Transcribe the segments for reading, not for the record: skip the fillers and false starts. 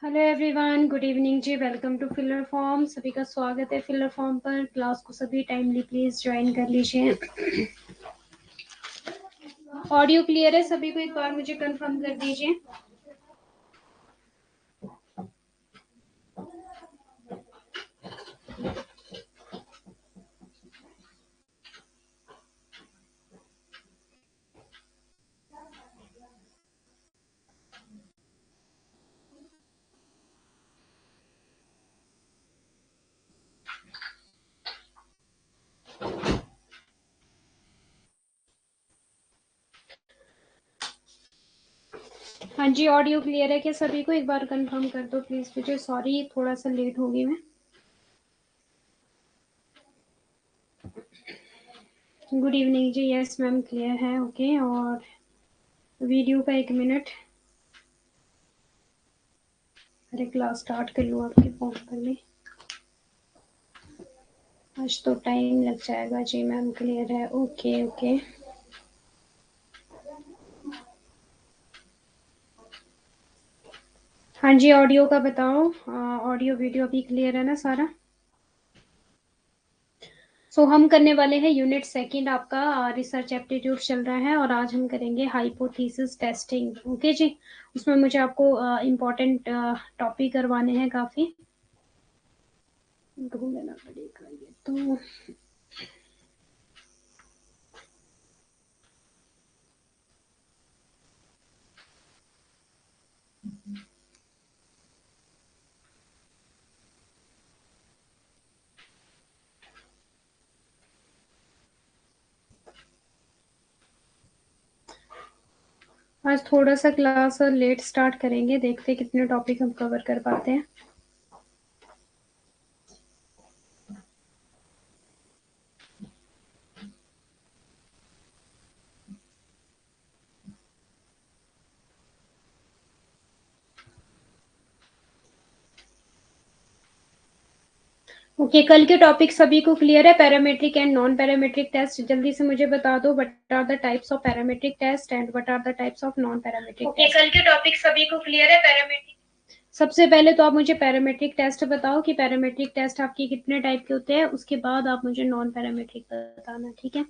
Hello everyone, good evening जी। Welcome to filler form. सभी का स्वागत है फिलर फॉर्म पर। क्लास को सभी टाइमली प्लीज ज्वाइन कर लीजिए। ऑडियो क्लियर है सभी को? एक बार मुझे कंफर्म कर दीजिए। हाँ जी, ऑडियो क्लियर है क्या सभी को? एक बार कंफर्म कर दो प्लीज मुझे। सॉरी, थोड़ा सा लेट हो गई मैं। गुड इवनिंग जी। यस मैम, क्लियर है। ओके। और वीडियो का 1 मिनट। अरे क्लास स्टार्ट कर लूँ आपके फोन पर भी। आज तो टाइम लग जाएगा जी मैम। क्लियर है। Okay okay. हाँ जी, ऑडियो का बताओ। ऑडियो वीडियो भी क्लियर है ना सारा? हम करने वाले हैं यूनिट सेकंड। आपका रिसर्च एप्टीट्यूड चल रहा है और आज हम करेंगे हाइपोथेसिस टेस्टिंग। ओके जी। उसमें मुझे आपको इम्पोर्टेंट टॉपिक करवाने हैं काफी। ढूंढ लेना पड़ेगा ये तो। आज थोड़ा सा क्लास लेट स्टार्ट करेंगे, देखते कितने टॉपिक हम कवर कर पाते हैं। ओके, कल के टॉपिक सभी को क्लियर है? Parametric and non parametric test. जल्दी से मुझे बता दो, what are the types of parametric test and what are the types of non parametric test. Okay, कल के टॉपिक सभी को क्लियर है? पैरामेट्रिक। सबसे पहले तो आप मुझे पैरामेट्रिक टेस्ट बताओ कि पैरामेट्रिक टेस्ट आपके कितने टाइप के होते हैं। उसके बाद आप मुझे नॉन पैरामेट्रिक बताना, ठीक है?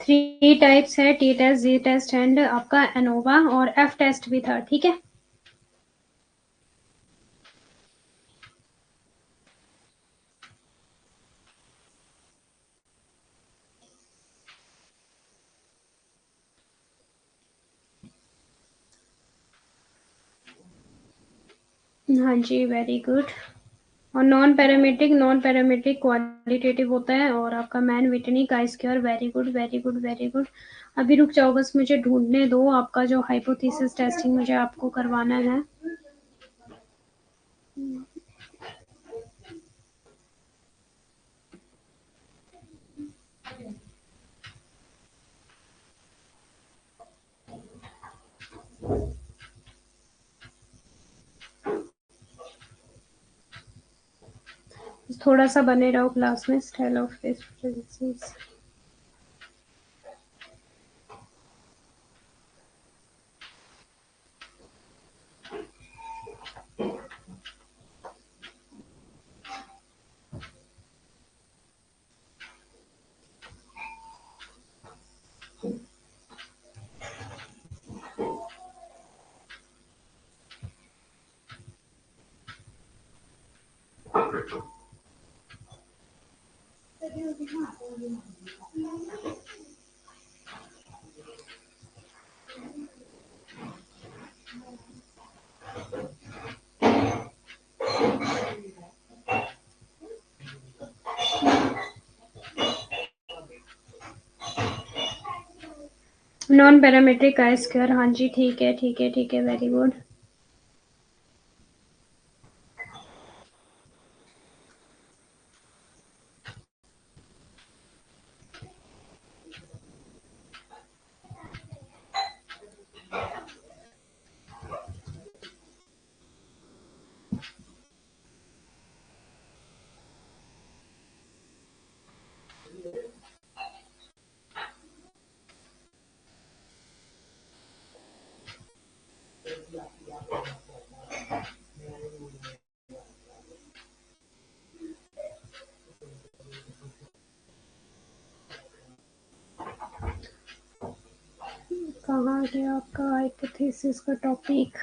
थ्री टाइप्स है, T test, G test and आपका एनोवा, और एफ टेस्ट भी था, ठीक है? हाँ जी, वेरी गुड। और नॉन पैरामेट्रिक क्वालिटेटिव होता है और आपका मैन विटनी का square. Very good very good very good. अभी रुक जाओ, बस मुझे ढूंढने दो। आपका जो हाइपोथेसिस टेस्टिंग मुझे आपको करवाना है। थोड़ा सा बने रहो क्लास में। Style of face. Non parametric I square, हाँ जी ठीक है ठीक है ठीक है, वेरी गुड। कहाँ गया आपका हाइपोथेसिस का टॉपिक?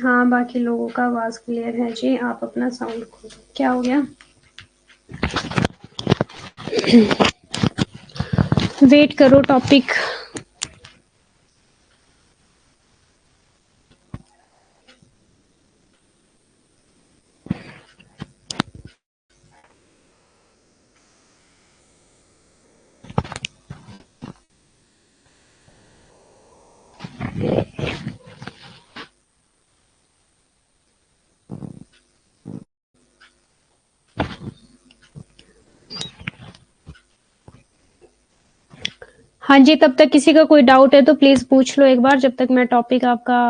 हाँ, बाकी लोगों का आवाज क्लियर है जी, आप अपना साउंड खोलो। क्या हो गया? वेट करो टॉपिक। हाँ जी, तब तक किसी का कोई डाउट है तो प्लीज पूछ लो एक बार, जब तक मैं टॉपिक आपका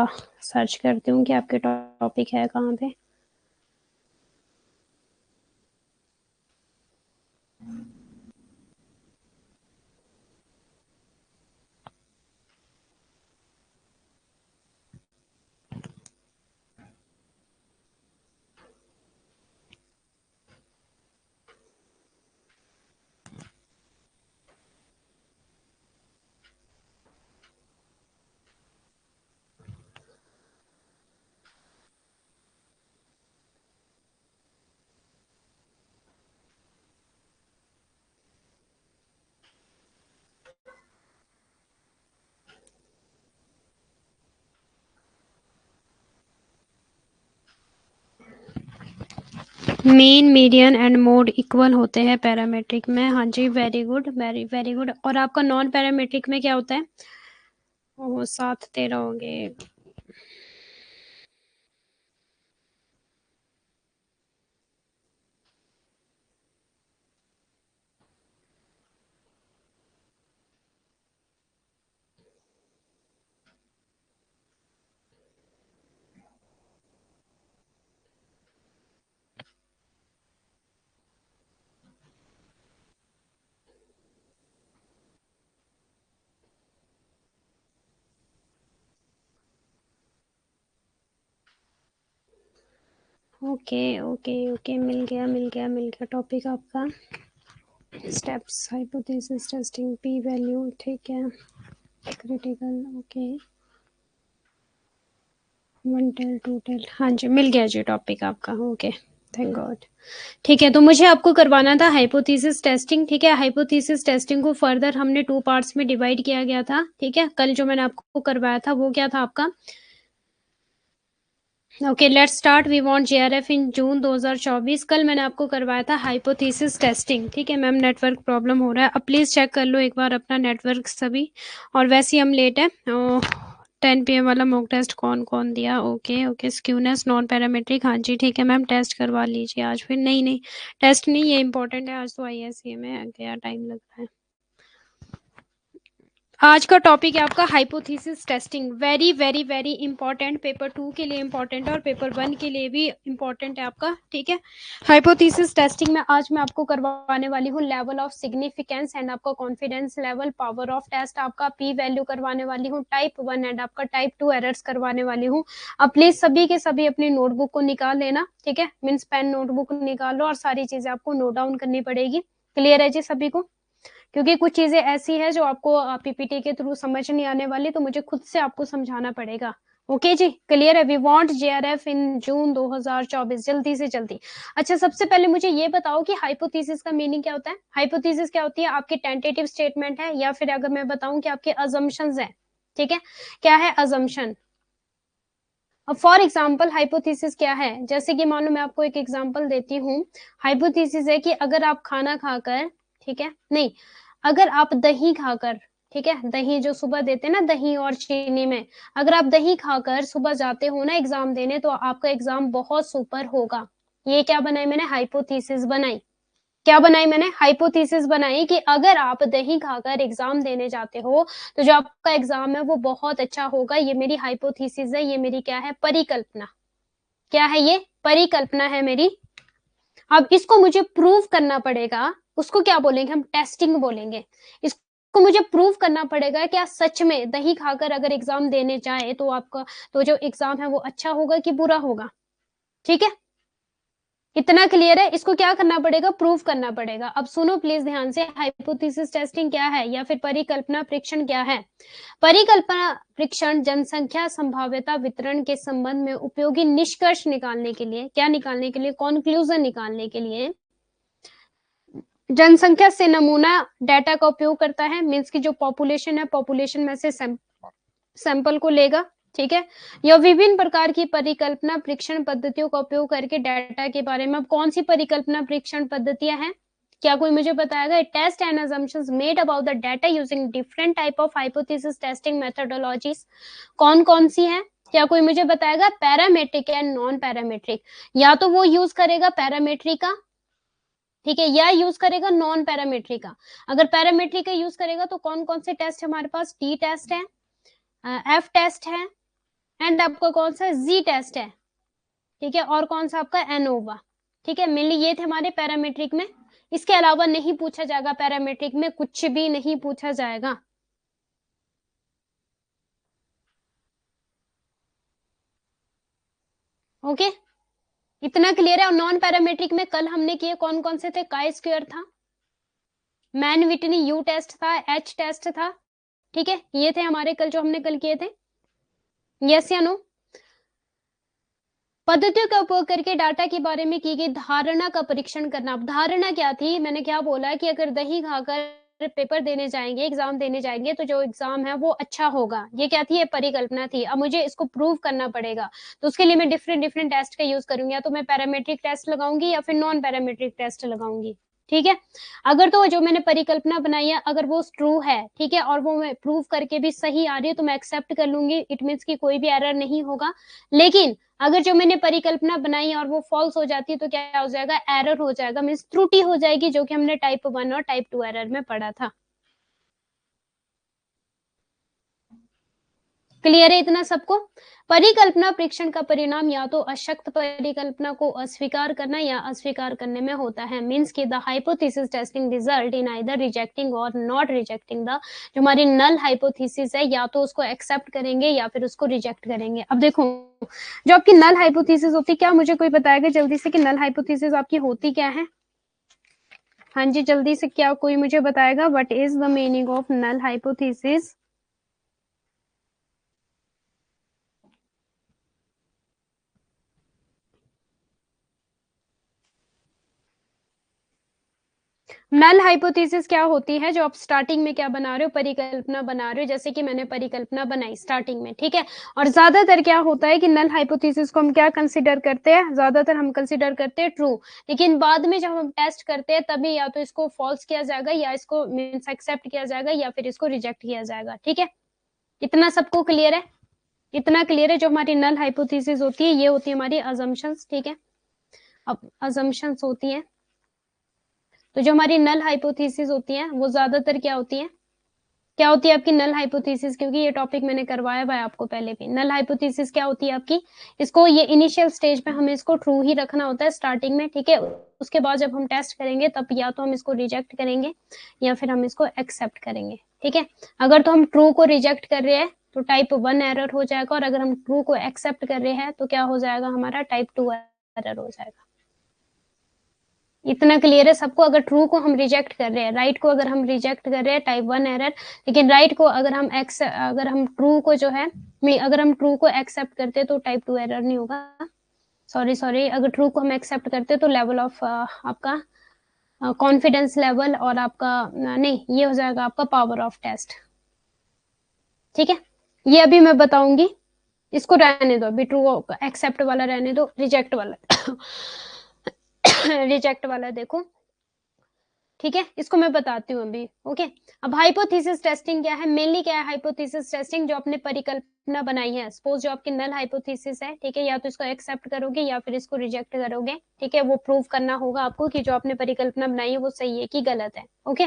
सर्च करती हूँ कि आपके टॉपिक है कहाँ पे। Mean, median and mode equal होते हैं पैरामेट्रिक में। हाँ जी, very good, very very good. और आपका नॉन पैरामेट्रिक में क्या होता है? वो 7 13 होंगे। ओके ओके ओके, मिल गया मिल गया मिल गया टॉपिक आपका। Steps, hypothesis testing, P value, ठीक है। Critical, okay. 1 टेल 2 टेल, हाँ जी मिल गया जी टॉपिक आपका, ओके। Thank God. ठीक है, तो मुझे आपको करवाना था हाइपोथेसिस टेस्टिंग। ठीक है, हाइपोथेसिस टेस्टिंग को फर्दर हमने 2 पार्ट्स में डिवाइड किया गया था। ठीक है, कल जो मैंने आपको करवाया था वो क्या था आपका? Okay, let's start. We want JRF in June 2024। कल मैंने आपको करवाया था हाइपोथेसिस टेस्टिंग। ठीक है मैम, नेटवर्क प्रॉब्लम हो रहा है, अब प्लीज चेक कर लो एक बार अपना नेटवर्क सभी। और वैसे ही हम लेट है। 10 PM वाला मॉक टेस्ट कौन कौन दिया? Okay okay, skewness non parametric, हाँ जी ठीक है मैम, टेस्ट करवा लीजिए आज। फिर नहीं नहीं, टेस्ट नहीं, ये इंपॉर्टेंट है आज तो। ISA में गया टाइम लग रहा है। आज का टॉपिक है आपका hypothesis testing. Very very very important, paper 2 के लिए इंपॉर्टेंट है और पेपर 1 के लिए भी इंपॉर्टेंट है आपका। ठीक है, हाइपोथेसिस टेस्टिंग में आज मैं आपको करवाने वाली हूँ लेवल ऑफ सिग्निफिकेंस एंड आपका confidence level, power of test, आपका पी वैल्यू करवाने वाली हूँ, टाइप 1 एंड आपका टाइप 2 एरर्स करवाने वाली हूँ। अब प्लीज सभी के सभी अपनी नोटबुक को निकाल लेना। ठीक है, मीन्स पेन नोटबुक निकाल लो और सारी चीजें आपको नोट डाउन करनी पड़ेगी। क्लियर है जी सभी को? क्योंकि कुछ चीजें ऐसी है जो आपको पीपीटी के थ्रू समझ नहीं आने वाली, तो मुझे खुद से आपको समझाना पड़ेगा। ओके जी, क्लियर है? We want JRF in June 2024, जल्दी से जल्दी। अच्छा, सबसे पहले मुझे ये बताओ कि हाइपोथेसिस का मीनिंग क्या होता है? हाइपोथेसिस क्या होती है? आपकी टेंटेटिव स्टेटमेंट है, या फिर अगर मैं बताऊं कि आपके अजम्पशंस है। ठीक है, क्या है अजम्पशन? अब फॉर एग्जाम्पल हाइपोथेसिस क्या है, जैसे कि मान लो मैं आपको एक एग्जाम्पल देती हूँ। हाइपोथेसिस है कि अगर आप खाना खाकर, ठीक है, नहीं, अगर आप दही खाकर, ठीक है, दही जो सुबह देते हैं ना, दही और चीनी में, अगर आप दही खाकर सुबह जाते हो ना एग्जाम देने, तो आपका एग्जाम बहुत सुपर होगा। ये क्या बनाई मैंने, हाइपोथेसिस बनाई। क्या बनाई मैंने, हाइपोथेसिस बनाई कि अगर आप दही खाकर एग्जाम देने जाते हो तो जो आपका एग्जाम है वो बहुत अच्छा होगा। ये मेरी हाइपोथेसिस है, ये मेरी क्या है, परिकल्पना। क्या है ये, परिकल्पना है मेरी। अब इसको मुझे प्रूव करना पड़ेगा, उसको क्या बोलेंगे हम, टेस्टिंग बोलेंगे। इसको मुझे प्रूव करना पड़ेगा क्या सच में दही खाकर अगर एग्जाम देने जाए तो आपका, तो जो एग्जाम है वो अच्छा होगा कि बुरा होगा। ठीक है, इतना क्लियर है। इसको क्या करना पड़ेगा, प्रूव करना पड़ेगा। अब सुनो प्लीज ध्यान से, हाइपोथेसिस टेस्टिंग क्या है या फिर परिकल्पना परीक्षण क्या है। परिकल्पना परीक्षण जनसंख्या संभाव्यता वितरण के संबंध में उपयोगी निष्कर्ष निकालने के लिए, क्या निकालने के लिए, कॉन्क्लूजन निकालने के लिए जनसंख्या से नमूना डाटा का उपयोग करता है। मीन्स की जो पॉपुलेशन है, पॉपुलेशन में से सैंपल को लेगा। ठीक है, यह विभिन्न प्रकार की परिकल्पना परीक्षण पद्धतियों का उपयोग करके डाटा के बारे में, अब कौन सी परिकल्पना परीक्षण पद्धतियां हैं, क्या कोई मुझे बताएगा। Test and assumptions made about the data using different type of hypothesis testing methodologies, कौन कौन सी है, क्या कोई मुझे बताएगा। पैरामेट्रिक एंड नॉन पैरामेट्रिक, या तो वो यूज करेगा पैरामेट्रिक का, ठीक है, या यूज करेगा नॉन पैरामेट्रिक का। अगर पैरामेट्रिक का यूज करेगा तो कौन कौन से टेस्ट हमारे पास, टी टेस्ट है, एफ टेस्ट है, एंड आपका कौन सा जी टेस्ट है। ठीक है, और कौन सा आपका एनोवा। ठीक है, मेनली ये थे हमारे पैरामेट्रिक में। इसके अलावा नहीं पूछा जाएगा, पैरामेट्रिक में कुछ भी नहीं पूछा जाएगा। ओके, इतना क्लियर है। और नॉन पैरामेट्रिक में कल हमने किए कौन कौन से थे, काई स्क्वायर था, मैन विटनी यू टेस्ट था, एच टेस्ट था। ठीक है, ये थे हमारे कल जो हमने कल किए थे। यस या नो। पद्धतियों का उपयोग करके डाटा के बारे में की गई धारणा का परीक्षण करना। अब धारणा क्या थी, मैंने क्या बोला कि अगर दही खाकर पेपर देने जाएंगे, एग्जाम देने जाएंगे, तो जो एग्जाम है वो अच्छा होगा। ये क्या थी, ये परिकल्पना थी। अब मुझे इसको प्रूव करना पड़ेगा, तो उसके लिए मैं डिफरेंट डिफरेंट टेस्ट का यूज करूंगी। या तो मैं पैरामेट्रिक टेस्ट लगाऊंगी या फिर नॉन पैरामेट्रिक टेस्ट लगाऊंगी। ठीक है, अगर तो जो मैंने परिकल्पना बनाई है अगर वो ट्रू है, ठीक है, और वो मैं प्रूव करके भी सही आ रही है, तो मैं एक्सेप्ट कर लूंगी। इट मीन्स की कोई भी एरर नहीं होगा। लेकिन अगर जो मैंने परिकल्पना बनाई है और वो फॉल्स हो जाती है, तो क्या हो जाएगा, एरर हो जाएगा, मीन्स त्रुटि हो जाएगी, जो कि हमने टाइप 1 और टाइप 2 एरर में पढ़ा था। क्लियर है इतना सबको। परिकल्पना परीक्षण का परिणाम या तो अशक्त परिकल्पना को अस्वीकार करना या अस्वीकार करने में होता है। मीन्स की the hypothesis testing result in either rejecting और नॉट रिजेक्टिंग द, जो हमारी नल हाइपोथेसिस है, या तो उसको एक्सेप्ट करेंगे या फिर उसको रिजेक्ट करेंगे। अब देखो, जो आपकी नल हाइपोथेसिस होती है, क्या मुझे कोई बताएगा जल्दी से कि नल हाइपोथेसिस आपकी होती क्या है। हाँ जी, जल्दी से क्या कोई मुझे बताएगा, what is the meaning of null hypothesis. Null hypothesis क्या होती है, जो आप स्टार्टिंग में क्या बना रहे हो, परिकल्पना बना रहे हो, जैसे कि मैंने परिकल्पना बनाई स्टार्टिंग में। ठीक है, और ज्यादातर क्या होता है कि नल हाइपोथेसिस को हम क्या कंसीडर करते हैं, ज्यादातर हम कंसीडर करते हैं ट्रू। लेकिन बाद में जब हम टेस्ट करते हैं तभी या तो इसको फॉल्स किया जाएगा, या इसको मीन्स एक्सेप्ट किया जाएगा, या फिर इसको रिजेक्ट किया जाएगा। ठीक है, इतना सबको क्लियर है। इतना क्लियर है, जो हमारी नल हाइपोथेसिस होती है ये होती है हमारी अजम्पशंस। ठीक है, अब अजम्पशंस होती है, तो जो हमारी नल हाइपोथेसिस होती है वो ज्यादातर क्या होती है, क्या होती है आपकी नल हाइपोथेसिस, क्योंकि ये टॉपिक मैंने करवाया हुआ है आपको पहले भी। नल हाइपोथेसिस क्या होती है आपकी, इसको ये इनिशियल स्टेज पे हमें इसको ट्रू ही रखना होता है स्टार्टिंग में। ठीक है, उसके बाद जब हम टेस्ट करेंगे तब या तो हम इसको रिजेक्ट करेंगे या फिर हम इसको एक्सेप्ट करेंगे। ठीक है, अगर तो हम ट्रू को रिजेक्ट कर रहे हैं तो टाइप 1 एरर हो जाएगा, और अगर हम ट्रू को एक्सेप्ट कर रहे हैं तो क्या हो जाएगा, हमारा टाइप 2 एरर हो जाएगा। इतना क्लियर है सबको। अगर ट्रू को हम रिजेक्ट कर रहे हैं, राइट को अगर हम रिजेक्ट कर रहे हैं, टाइप 1 एरर। लेकिन राइट को अगर हम ट्रू को जो है, अगर हम ट्रू को एक्सेप्ट करते हैं तो टाइप 2 एरर नहीं होगा। सॉरी, अगर ट्रू को हम एक्सेप्ट करते हैं तो लेवल ऑफ आपका कॉन्फिडेंस लेवल और आपका नहीं, ये हो जाएगा आपका पावर ऑफ टेस्ट। ठीक है, ये अभी मैं बताऊंगी। इसको रहने दो, अभी ट्रू एक्सेप्ट वाला रहने दो, रिजेक्ट वाला रिजेक्ट वाला देखो, ठीक है, इसको मैं बताती हूँ अभी। ओके, अब हाइपोथेसिस टेस्टिंग क्या है, मेनली क्या है हाइपोथेसिस टेस्टिंग, जो आपने परिकल्पना बनाई है, सपोज जो आपकी नल हाइपोथेसिस है, ठीक है, या तो इसको एक्सेप्ट करोगे या फिर इसको रिजेक्ट करोगे, ठीक है, वो प्रूव करना होगा आपको कि जो आपने परिकल्पना बनाई है वो सही है कि गलत है। Okay,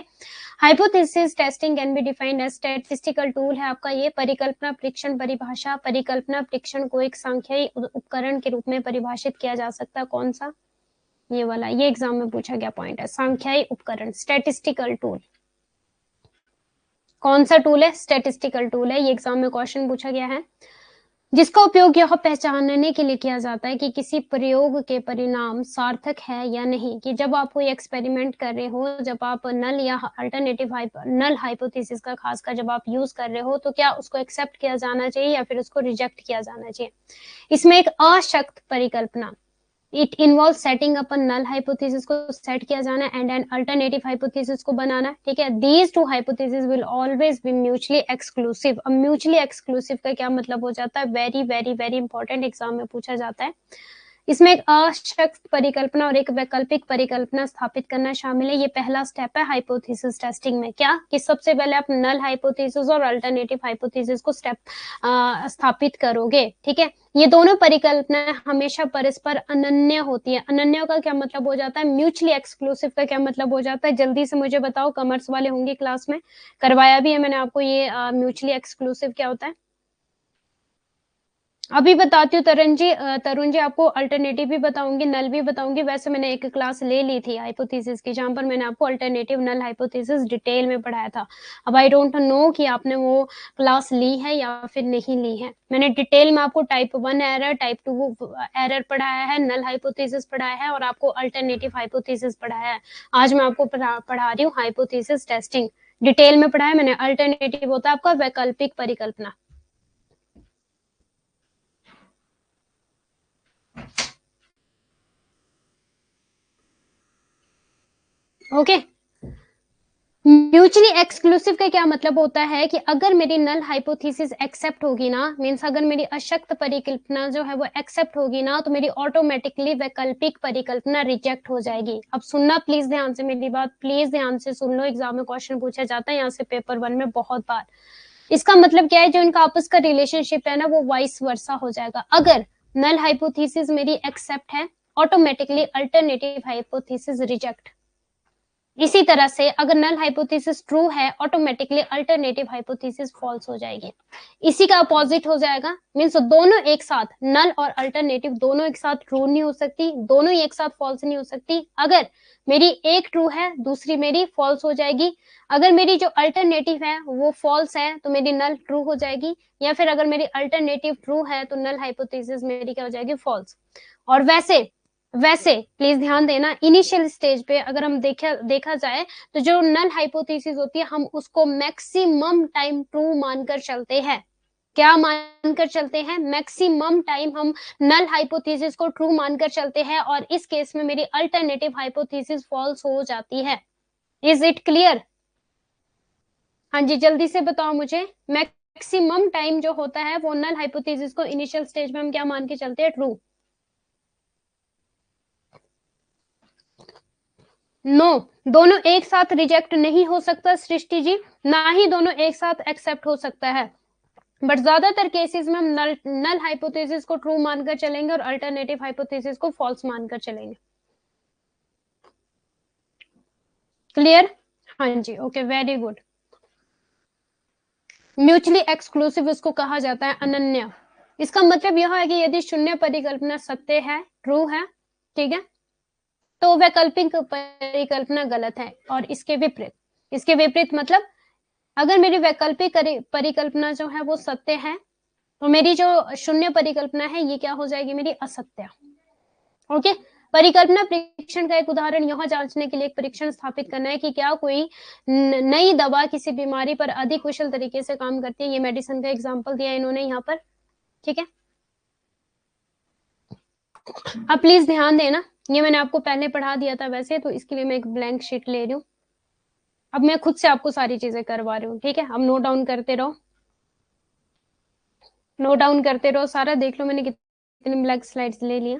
hypothesis testing can be defined as statistical tool है आपका ये परिकल्पना परीक्षण परिभाषा। परिकल्पना परीक्षण को एक सांख्यिकी उपकरण के रूप में परिभाषित किया जा सकता है, कौन सा, ये वाला, ये एग्जाम में पूछा गया पॉइंट है, सांख्यिकी उपकरण, स्टैटिस्टिकल टूल। कौन सा टूल है, स्टैटिस्टिकल टूल है, ये एग्जाम में क्वेश्चन पूछा गया है, जिसका उपयोग यह पहचानने के लिए किया जाता है कि किसी प्रयोग के परिणाम सार्थक है या नहीं, कि जब आप कोई एक्सपेरिमेंट कर रहे हो, जब आप नल या अल्टरनेटिव नल हाइपोथेसिस का खासकर जब आप यूज कर रहे हो, तो क्या उसको एक्सेप्ट किया जाना चाहिए या फिर उसको रिजेक्ट किया जाना चाहिए। इसमें एक अशक्त परिकल्पना, it involve setting up null hypothesis को सेट किया जाना एंड एन अल्टरनेटिव हाइपोथेसिस को बनाना, ठीक है। These two hypothesis will always be mutually exclusive. अब म्यूचुअली एक्सक्लूसिव का क्या मतलब हो जाता है, very very very important, exam में पूछा जाता है। इसमें एक अशक्त परिकल्पना और एक वैकल्पिक परिकल्पना स्थापित करना शामिल है। ये पहला स्टेप है हाइपोथेसिस टेस्टिंग में, क्या कि सबसे पहले आप नल हाइपोथेसिस और अल्टरनेटिव हाइपोथेसिस को स्थापित करोगे, ठीक है। ये दोनों परिकल्पनाएं हमेशा परस्पर अनन्य होती है। अनन्य का क्या मतलब हो जाता है, म्यूचुअली एक्सक्लूसिव का क्या मतलब हो जाता है, जल्दी से मुझे बताओ, कॉमर्स वाले होंगे क्लास में, करवाया भी है मैंने आपको ये म्यूचुअली एक्सक्लूसिव क्या होता है। अभी बताती हूँ तरुण जी आपको अल्टरनेटिव भी बताऊंगी, नल भी बताऊंगी। वैसे मैंने एक क्लास ले ली थी हाइपोथेसिस की, जहां पर मैंने आपको अल्टरनेटिव नल हाइपोथेसिस डिटेल में पढ़ाया था। अब आई डोंट नो कि आपने वो क्लास ली है या फिर नहीं ली है। मैंने डिटेल में आपको टाइप 1 एरर, टाइप 2 एरर पढ़ाया है, नल हाइपोथेसिस पढ़ाया है और आपको अल्टरनेटिव हाइपोथेसिस पढ़ाया है। आज मैं आपको पढ़ा रही हूँ हाइपोथेसिस टेस्टिंग, डिटेल में पढ़ाया मैंने। अल्टरनेटिव होता है आपका वैकल्पिक परिकल्पना। ओके, म्यूचुअली एक्सक्लूसिव का क्या मतलब होता है कि अगर मेरी नल हाइपोथेसिस एक्सेप्ट होगी ना, मींस अगर मेरी अशक्त परिकल्पना जो है वो एक्सेप्ट होगी ना, तो मेरी ऑटोमेटिकली वैकल्पिक परिकल्पना रिजेक्ट हो जाएगी। अब सुनना प्लीज ध्यान से, मेरी बात प्लीज ध्यान से सुन लो, एग्जाम में क्वेश्चन पूछा जाता है यहाँ से पेपर 1 में बहुत बार। इसका मतलब क्या है, जो इनका आपस का रिलेशनशिप है ना वो वाइस वर्सा हो जाएगा। अगर नल हाइपोथेसिस मेरी एक्सेप्ट है, ऑटोमेटिकली अल्टरनेटिव हाइपोथेसिस रिजेक्ट। इसी तरह से अगर नल हाइपोथेसिस ट्रू है, ऑटोमेटिकली अल्टरनेटिव हाइपोथेसिस फॉल्स हो जाएगी। इसी का अपोजिट हो जाएगा, मींस दोनों एक साथ, नल और अल्टरनेटिव दोनों एक साथ ट्रू नहीं हो सकती, दोनों ही एक साथ फॉल्स नहीं हो सकती। अगर मेरी एक ट्रू है दूसरी मेरी फॉल्स हो जाएगी, अगर मेरी जो अल्टरनेटिव है वो फॉल्स है तो मेरी नल ट्रू हो जाएगी, या फिर अगर मेरी अल्टरनेटिव ट्रू है तो नल हाइपोथेसिस मेरी क्या हो जाएगी, फॉल्स। और वैसे प्लीज ध्यान देना, इनिशियल स्टेज पे अगर हम देखा जाए तो जो नल हाइपोथेसिस होती है हम उसको मैक्सिमम टाइम ट्रू मानकर चलते हैं। क्या मानकर चलते हैं, मैक्सिमम टाइम हम नल हाइपोथेसिस को ट्रू मानकर चलते हैं, और इस केस में मेरी अल्टरनेटिव हाइपोथेसिस फॉल्स हो जाती है। Is it clear? हाँ जी, जल्दी से बताओ मुझे, मैक्सिमम टाइम जो होता है वो नल हाइपोथेसिस को इनिशियल स्टेज में हम क्या मान के चलते हैं, ट्रू। नो, दोनों एक साथ रिजेक्ट नहीं हो सकता सृष्टि जी, ना ही दोनों एक साथ एक्सेप्ट हो सकता है। बट ज्यादातर केसेस में हम नल हाइपोथेसिस को ट्रू मानकर चलेंगे और अल्टरनेटिव हाइपोथेसिस को फॉल्स मानकर चलेंगे। क्लियर? हाँ जी, okay, very good. Mutually exclusive इसको कहा जाता है, अनन्य। इसका मतलब यह है कि यदि शून्य परिकल्पना सत्य है, ट्रू है, ठीक है, तो वैकल्पिक परिकल्पना गलत है। और इसके विपरीत मतलब अगर मेरी वैकल्पिक परिकल्पना जो है वो सत्य है, तो मेरी जो शून्य परिकल्पना है ये क्या हो जाएगी, मेरी असत्य। ओके, परिकल्पना परीक्षण का एक उदाहरण यह जांचने के लिए एक परीक्षण स्थापित करना है कि क्या कोई नई दवा किसी बीमारी पर अधिक कुशल तरीके से काम करती है। ये मेडिसिन का एग्जांपल दिया इन्होंने यहाँ पर, ठीक है। अब प्लीज ध्यान देना, ये मैंने आपको पहले पढ़ा दिया था वैसे, तो इसके लिए मैं एक ब्लैंक शीट ले रही हूँ। अब मैं खुद से आपको सारी चीजें करवा रही हूँ, ठीक है, अब नोट डाउन करते रहो। नोट डाउन करते रहो सारा। देख लो मैंने कितनी ब्लैंक स्लाइड्स ले लिया।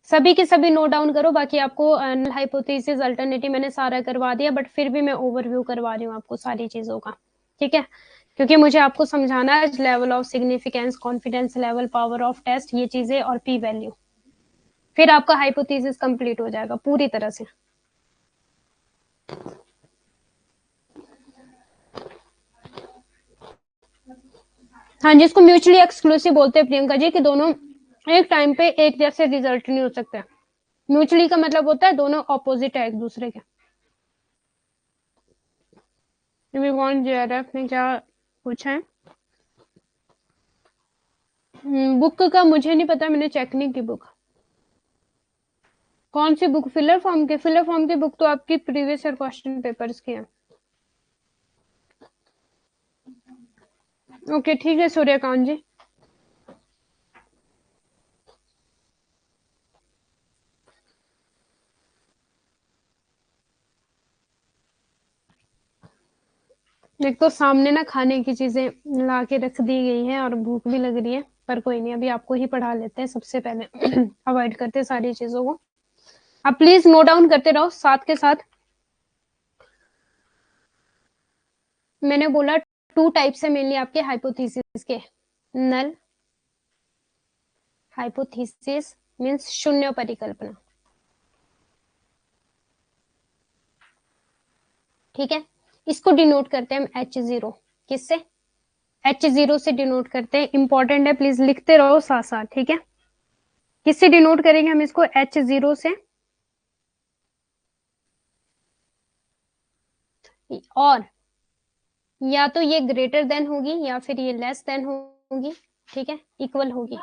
सभी के सभी नोट डाउन करो। बाकी आपको हाइपोथेसिस अल्टरनेटिव मैंने सारा करवा दिया, बट फिर भी मैं ओवरव्यू करवा रही हूँ आपको सारी चीजों का, ठीक है? क्योंकि मुझे आपको समझाना है level of significance, confidence level, power of test, ये चीजें और पी वैल्यू, फिर आपका हाइपोथेसिस कंप्लीट हो जाएगा पूरी तरह से। हाँ, जिसको म्यूचुअली एक्सक्लूसिव बोलते हैं प्रियंका जी, कि दोनों एक टाइम पे एक जैसे रिजल्ट नहीं हो सकते। म्यूचुअली का मतलब होता है दोनों ऑपोजिट है एक दूसरे के। जेआरएफ ने क्या पूछा है? बुक का मुझे नहीं पता, मैंने चेक नहीं की बुक। कौन सी बुक? फिलर फॉर्म के? फिलर फॉर्म की बुक तो आपकी प्रीवियस ईयर क्वेश्चन पेपर्स की है। ओके ठीक है सूर्यकांत जी। एक तो सामने ना खाने की चीजें ला के रख दी गई है और भूख भी लग रही है, पर कोई नहीं, अभी आपको ही पढ़ा लेते हैं सबसे पहले। अवॉइड करते हैं सारी चीजों को। आप प्लीज नोट डाउन करते रहो साथ के साथ। मैंने बोला 2 टाइप से मेनली आपके हाइपोथेसिस के। नल हाइपोथेसिस मींस शून्य परिकल्पना, ठीक है? इसको डिनोट करते हैं हम H0। किससे? H0 से डिनोट करते हैं। इंपॉर्टेंट है, प्लीज लिखते रहो साथ साथ, ठीक है? किससे डिनोट करेंगे हम इसको? H0 से। और या तो ये ग्रेटर देन होगी या फिर ये लेस देन होगी, ठीक है? इक्वल होगी।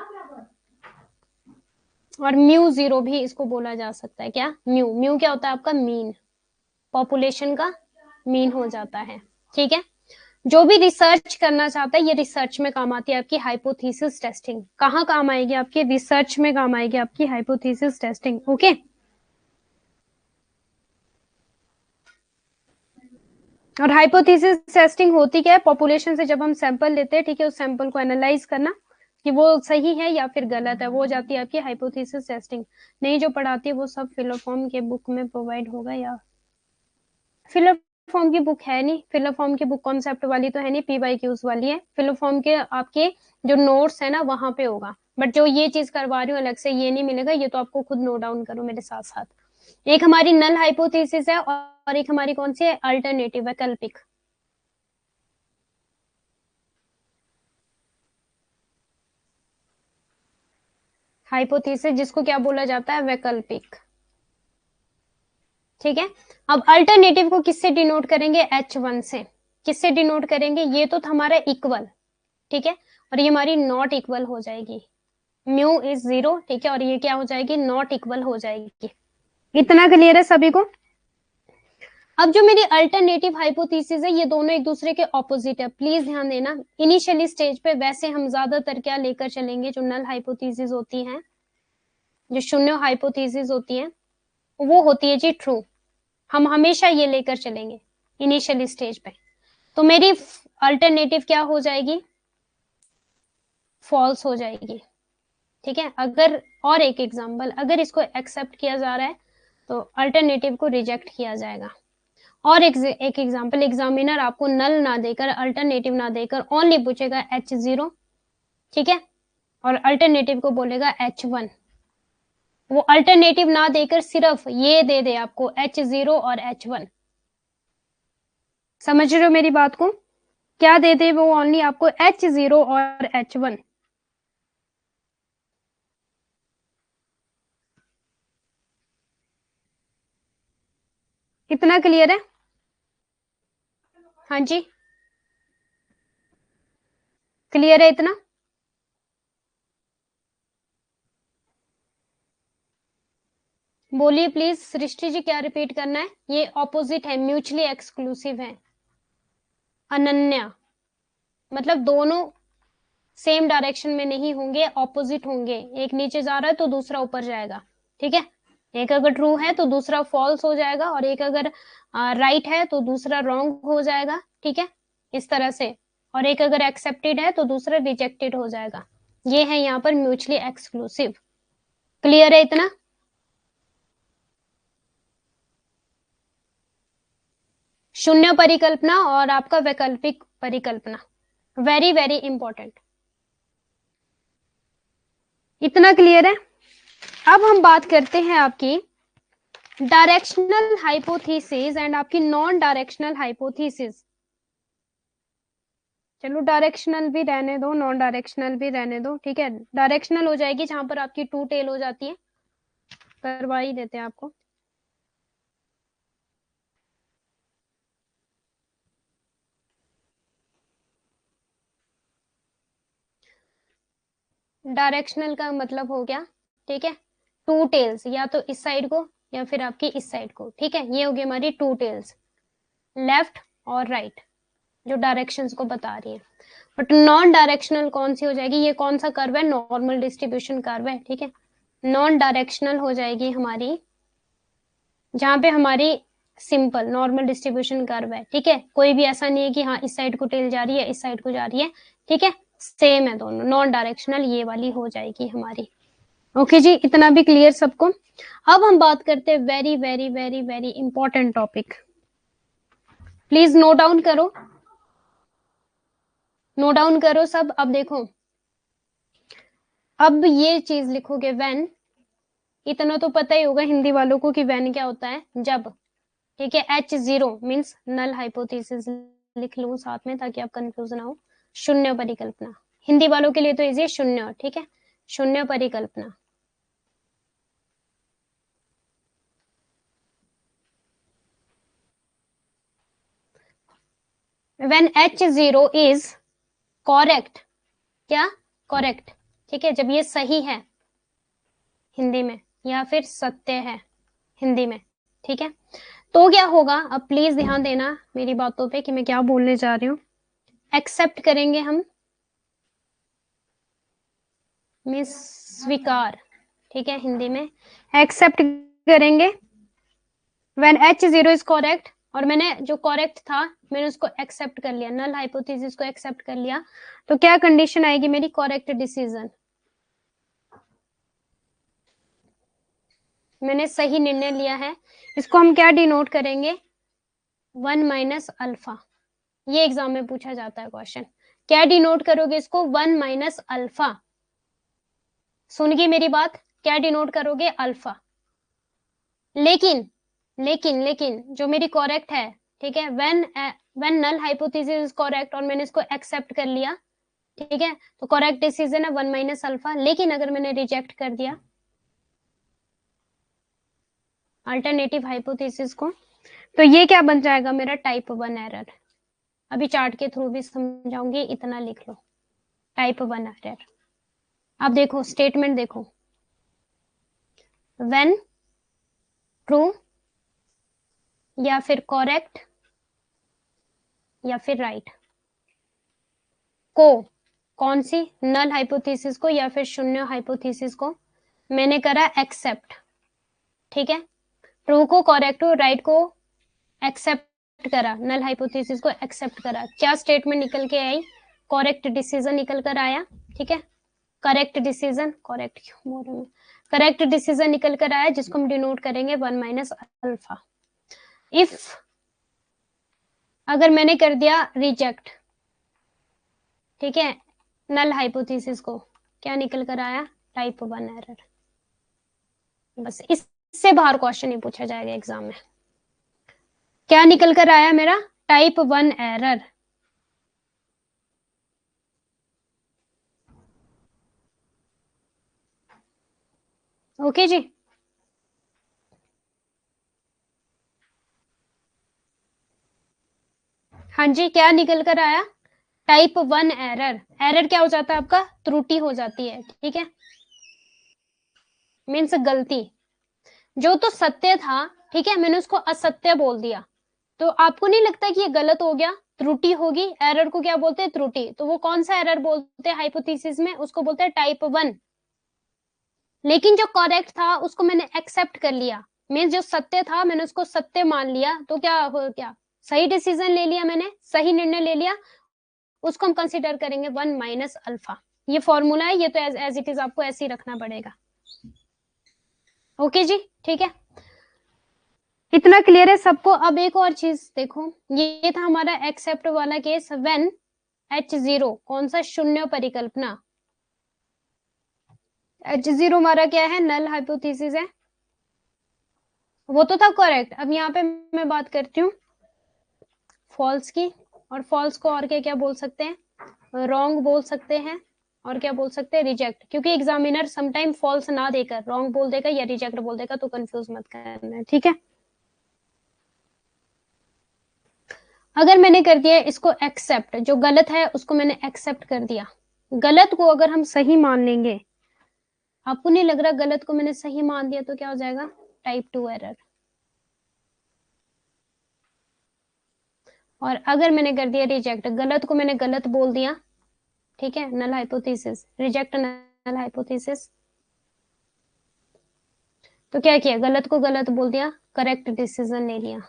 और म्यू जीरो भी इसको बोला जा सकता है। क्या? म्यू। म्यू क्या होता है आपका? मीन। पॉपुलेशन का मीन हो जाता है, ठीक है? जो भी रिसर्च करना चाहता है, ये रिसर्च में काम आती है आपकी हाइपोथेसिस टेस्टिंग। कहाँ काम आएगी? आपके रिसर्च में काम आएगी आपकी हाइपोथेसिस टेस्टिंग, ओके? और हाइपोथेसिस टेस्टिंग होती क्या है? पॉपुलेशन से जब हम सैंपल लेते हैं, ठीक है, उस सैंपल को एनालाइज करना कि वो सही है या फिर गलत है, वो हो जाती है आपकी हाइपोथेसिस टेस्टिंग। नहीं, जो पढ़ाती है वो सब फिलर फॉर्म के बुक में प्रोवाइड होगा। या फिलर फॉर्म की बुक है नहीं, फिलर फॉर्म की बुक कॉन्सेप्ट वाली तो है नहीं, PYQs वाली है। फिलर फॉर्म के आपके जो नोट्स है ना वहां पे होगा, बट जो ये चीज करवा रही हूँ अलग से ये नहीं मिलेगा, ये तो आपको खुद नोट डाउन करो मेरे साथ साथ। एक हमारी नल हाइपोथेसिस है और एक हमारी कौन सी है? अल्टरनेटिव, वैकल्पिक। हाइपोथेसिस जिसको क्या बोला जाता है? वैकल्पिक, ठीक है? अब अल्टरनेटिव को किससे डिनोट करेंगे? H1 से। किससे डिनोट करेंगे? ये तो था हमारा इक्वल, ठीक है, और ये हमारी नॉट इक्वल हो जाएगी। म्यू इज 0, ठीक है, और ये क्या हो जाएगी? नॉट इक्वल हो जाएगी। इतना क्लियर है सभी को? अब जो मेरी अल्टरनेटिव हाइपोथेसिस है, ये दोनों एक दूसरे के ऑपोजिट है, प्लीज ध्यान देना। इनिशियली स्टेज पे वैसे हम ज्यादातर क्या लेकर चलेंगे? जो नल हाइपोथेसिस होती है, जो शून्य हाइपोथेसिस होती है, वो होती है जी ट्रू। हम हमेशा ये लेकर चलेंगे इनिशियली स्टेज पे। तो मेरी अल्टरनेटिव क्या हो जाएगी? फॉल्स हो जाएगी, ठीक है? अगर और एक एग्जांपल, अगर इसको एक्सेप्ट किया जा रहा है तो अल्टरनेटिव को रिजेक्ट किया जाएगा। और एक एग्जांपल, एग्जामिनर आपको नल ना देकर, अल्टरनेटिव ना देकर ओनली पूछेगा H0, ठीक है, और अल्टरनेटिव को बोलेगा H1। वो अल्टरनेटिव ना देकर सिर्फ ये दे दे आपको H0 और H1। समझ रहे हो मेरी बात को? क्या दे दे वो? ओनली आपको H0 और H1। इतना क्लियर है? हाँ जी, क्लियर है इतना? बोलिए प्लीज। सृष्टि जी क्या रिपीट करना है? ये ऑपोजिट है, म्यूचुअली एक्सक्लूसिव है। अनन्या मतलब दोनों सेम डायरेक्शन में नहीं होंगे, ऑपोजिट होंगे। एक नीचे जा रहा है तो दूसरा ऊपर जाएगा, ठीक है? एक अगर ट्रू है तो दूसरा फॉल्स हो जाएगा, और एक अगर राइट है तो दूसरा रॉन्ग हो जाएगा, ठीक है? इस तरह से और एक अगर एक्सेप्टेड है तो दूसरा रिजेक्टेड हो जाएगा। ये है यहाँ पर म्यूचुअली एक्सक्लूसिव। क्लियर है इतना? शून्य परिकल्पना और आपका वैकल्पिक परिकल्पना, वेरी वेरी इंपॉर्टेंट। इतना क्लियर है? अब हम बात करते हैं आपकी डायरेक्शनल हाइपोथेसिस एंड आपकी नॉन डायरेक्शनल हाइपोथेसिस। चलो डायरेक्शनल भी रहने दो, नॉन डायरेक्शनल भी रहने दो, ठीक है। डायरेक्शनल हो जाएगी जहां पर आपकी टू टेल हो जाती है, करवा ही देते हैं आपको। डायरेक्शनल का मतलब हो गया, ठीक है, टू टेल्स, या तो इस साइड को या फिर आपकी इस साइड को, ठीक है। ये होगी हमारी टू टेल्स, लेफ्ट और राइट, जो डायरेक्शंस को बता रही है। बट नॉन डायरेक्शनल कौन सी हो जाएगी? ये कौन सा कर्व है? नॉर्मल डिस्ट्रीब्यूशन कर्व है, ठीक है। नॉन डायरेक्शनल हो जाएगी हमारी जहां पे हमारी सिंपल नॉर्मल डिस्ट्रीब्यूशन कर्व है, ठीक है। कोई भी ऐसा नहीं है कि हाँ इस साइड को टेल जा रही है, इस साइड को जा रही है, ठीक है, सेम है दोनों। नॉन डायरेक्शनल ये वाली हो जाएगी हमारी। ओके जी, इतना भी क्लियर सबको? अब हम बात करते हैं very very very very important topic. Please note down करो, नोट डाउन करो सब। अब देखो, अब ये चीज लिखोगे व्हेन, इतना तो पता ही होगा हिंदी वालों को कि व्हेन क्या होता है, जब, ठीक है। H0 मीन्स नल हाइपोथेसिस लिख लूं साथ में ताकि आप कंफ्यूज ना हो। शून्य परिकल्पना, हिंदी वालों के लिए तो इजी, शून्य, ठीक है, शून्य परिकल्पना। When H0 is correct, क्या करेक्ट, ठीक है, जब ये सही है हिंदी में, या फिर सत्य है हिंदी में, ठीक है, तो क्या होगा? अब प्लीज ध्यान देना मेरी बातों पे कि मैं क्या बोलने जा रही हूँ। एक्सेप्ट करेंगे हम, मीन्स स्वीकार, ठीक है, हिंदी में एक्सेप्ट करेंगे। व्हेन H0 इज करेक्ट, और मैंने जो करेक्ट था मैंने उसको एक्सेप्ट कर लिया, नल हाइपोथेसिस को एक्सेप्ट कर लिया, तो क्या कंडीशन आएगी मेरी? करेक्ट डिसीजन, मैंने सही निर्णय लिया है। इसको हम क्या डिनोट करेंगे? 1 माइनस अल्फा। ये एग्जाम में पूछा जाता है क्वेश्चन, क्या डिनोट करोगे इसको? 1 माइनस अल्फा। सुन गई मेरी बात? क्या डिनोट करोगे? अल्फा। लेकिन लेकिन लेकिन जो मेरी करेक्ट है, ठीक है, when null hypothesis is correct और मैंने इसको एक्सेप्ट कर लिया, ठीक है, तो करेक्ट डिसीजन है 1 माइनस अल्फा। लेकिन अगर मैंने रिजेक्ट कर दिया अल्टरनेटिव हाइपोथेसिस को, तो ये क्या बन जाएगा मेरा? Type 1 error. अभी चार्ट के थ्रू भी समझाऊंगी, इतना लिख लो, टाइप 1 एरर। अब देखो स्टेटमेंट देखो, व्हेन ट्रू या फिर करेक्ट या फिर राइट को, कौन सी? नल हाइपोथेसिस को या फिर शून्य हाइपोथेसिस को मैंने करा एक्सेप्ट, ठीक है। ट्रू को, करेक्ट को, राइट को एक्सेप्ट करा, नल हाइपोथेसिस को एक्सेप्ट करा। क्या स्टेटमेंट निकल के आई? करेक्ट डिसीजन निकल कर आया, ठीक है। करेक्ट डिसीजन, करेक्ट क्यों बोल रही हूँ, करेक्ट डिसीजन निकल कर आया, जिसको हम डिनोट करेंगे 1 माइनस अल्फा। इफ अगर मैंने कर दिया रिजेक्ट, ठीक है, नल हाइपोथेसिस को, क्या निकल कर आया? Type 1 error. बस इससे बाहर क्वेश्चन नहीं पूछा जाएगा एग्जाम में। क्या निकल कर आया मेरा? Type 1 error. ओके जी, हाँ जी, क्या निकल कर आया? Type 1 error. एरर क्या हो जाता है आपका? त्रुटि हो जाती है, ठीक है, मीन्स गलती। जो तो सत्य था, ठीक है, मैंने उसको असत्य बोल दिया, तो आपको नहीं लगता कि ये गलत हो गया? त्रुटि होगी। एरर को क्या बोलते हैं? त्रुटि। तो वो कौन सा एरर बोलते हैं हाइपोथेसिस में? उसको बोलते हैं टाइप 1। लेकिन जो करेक्ट था उसको मैंने एक्सेप्ट कर लिया, मीन्स जो सत्य था मैंने उसको सत्य मान लिया, तो क्या हो गया? सही डिसीजन ले लिया मैंने, सही निर्णय ले लिया, उसको हम कंसिडर करेंगे 1 माइनस अल्फा। ये फॉर्मूला है, ये तो एज इट इज आपको ऐसे ही रखना पड़ेगा। ओके जी, ठीक है, इतना क्लियर है सबको। अब एक और चीज देखो, ये था हमारा एक्सेप्ट वाला केस, व्हेन H0 कौन सा, शून्य परिकल्पना। H0 हमारा क्या है, नल हाइपोथेसिस है, वो तो था करेक्ट। अब यहाँ पे मैं बात करती हूँ फॉल्स की, और फॉल्स को और क्या क्या बोल सकते हैं, रॉन्ग बोल सकते हैं, और क्या बोल सकते हैं, रिजेक्ट, क्योंकि एग्जामिनर समटाइम फॉल्स ना देकर रॉन्ग बोल देगा या रिजेक्ट बोल देगा, तो कंफ्यूज मत करना, ठीक है। अगर मैंने कर दिया इसको एक्सेप्ट, जो गलत है उसको मैंने एक्सेप्ट कर दिया, गलत को अगर हम सही मान लेंगे, आपको नहीं लग रहा गलत को मैंने सही मान दिया तो क्या हो जाएगा, टाइप 2 एरर। और अगर मैंने कर दिया रिजेक्ट, गलत को मैंने गलत बोल दिया, ठीक है, null hypothesis, reject null hypothesis, तो क्या किया, गलत को गलत बोल दिया, करेक्ट डिसीजन ले लिया।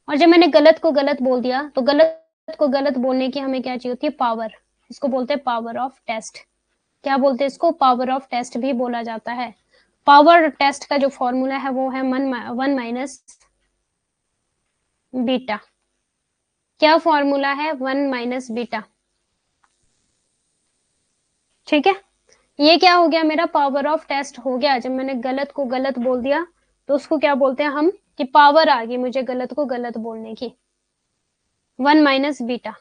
और जब मैंने गलत को गलत बोल दिया, तो गलत को गलत बोलने की हमें क्या चाहिए होती है, पावर, इसको बोलते हैं पावर ऑफ टेस्ट। क्या बोलते हैं इसको, पावर ऑफ टेस्ट भी बोला जाता है। पावर टेस्ट का जो फॉर्मूला है वो है 1 माइनस बीटा। क्या फॉर्मूला है, 1 माइनस बीटा, ठीक है। ये क्या हो गया, मेरा पावर ऑफ टेस्ट हो गया। जब मैंने गलत को गलत बोल दिया तो उसको क्या बोलते हैं हम, कि पावर आ गई मुझे गलत को गलत बोलने की, 1 माइनस बीटा।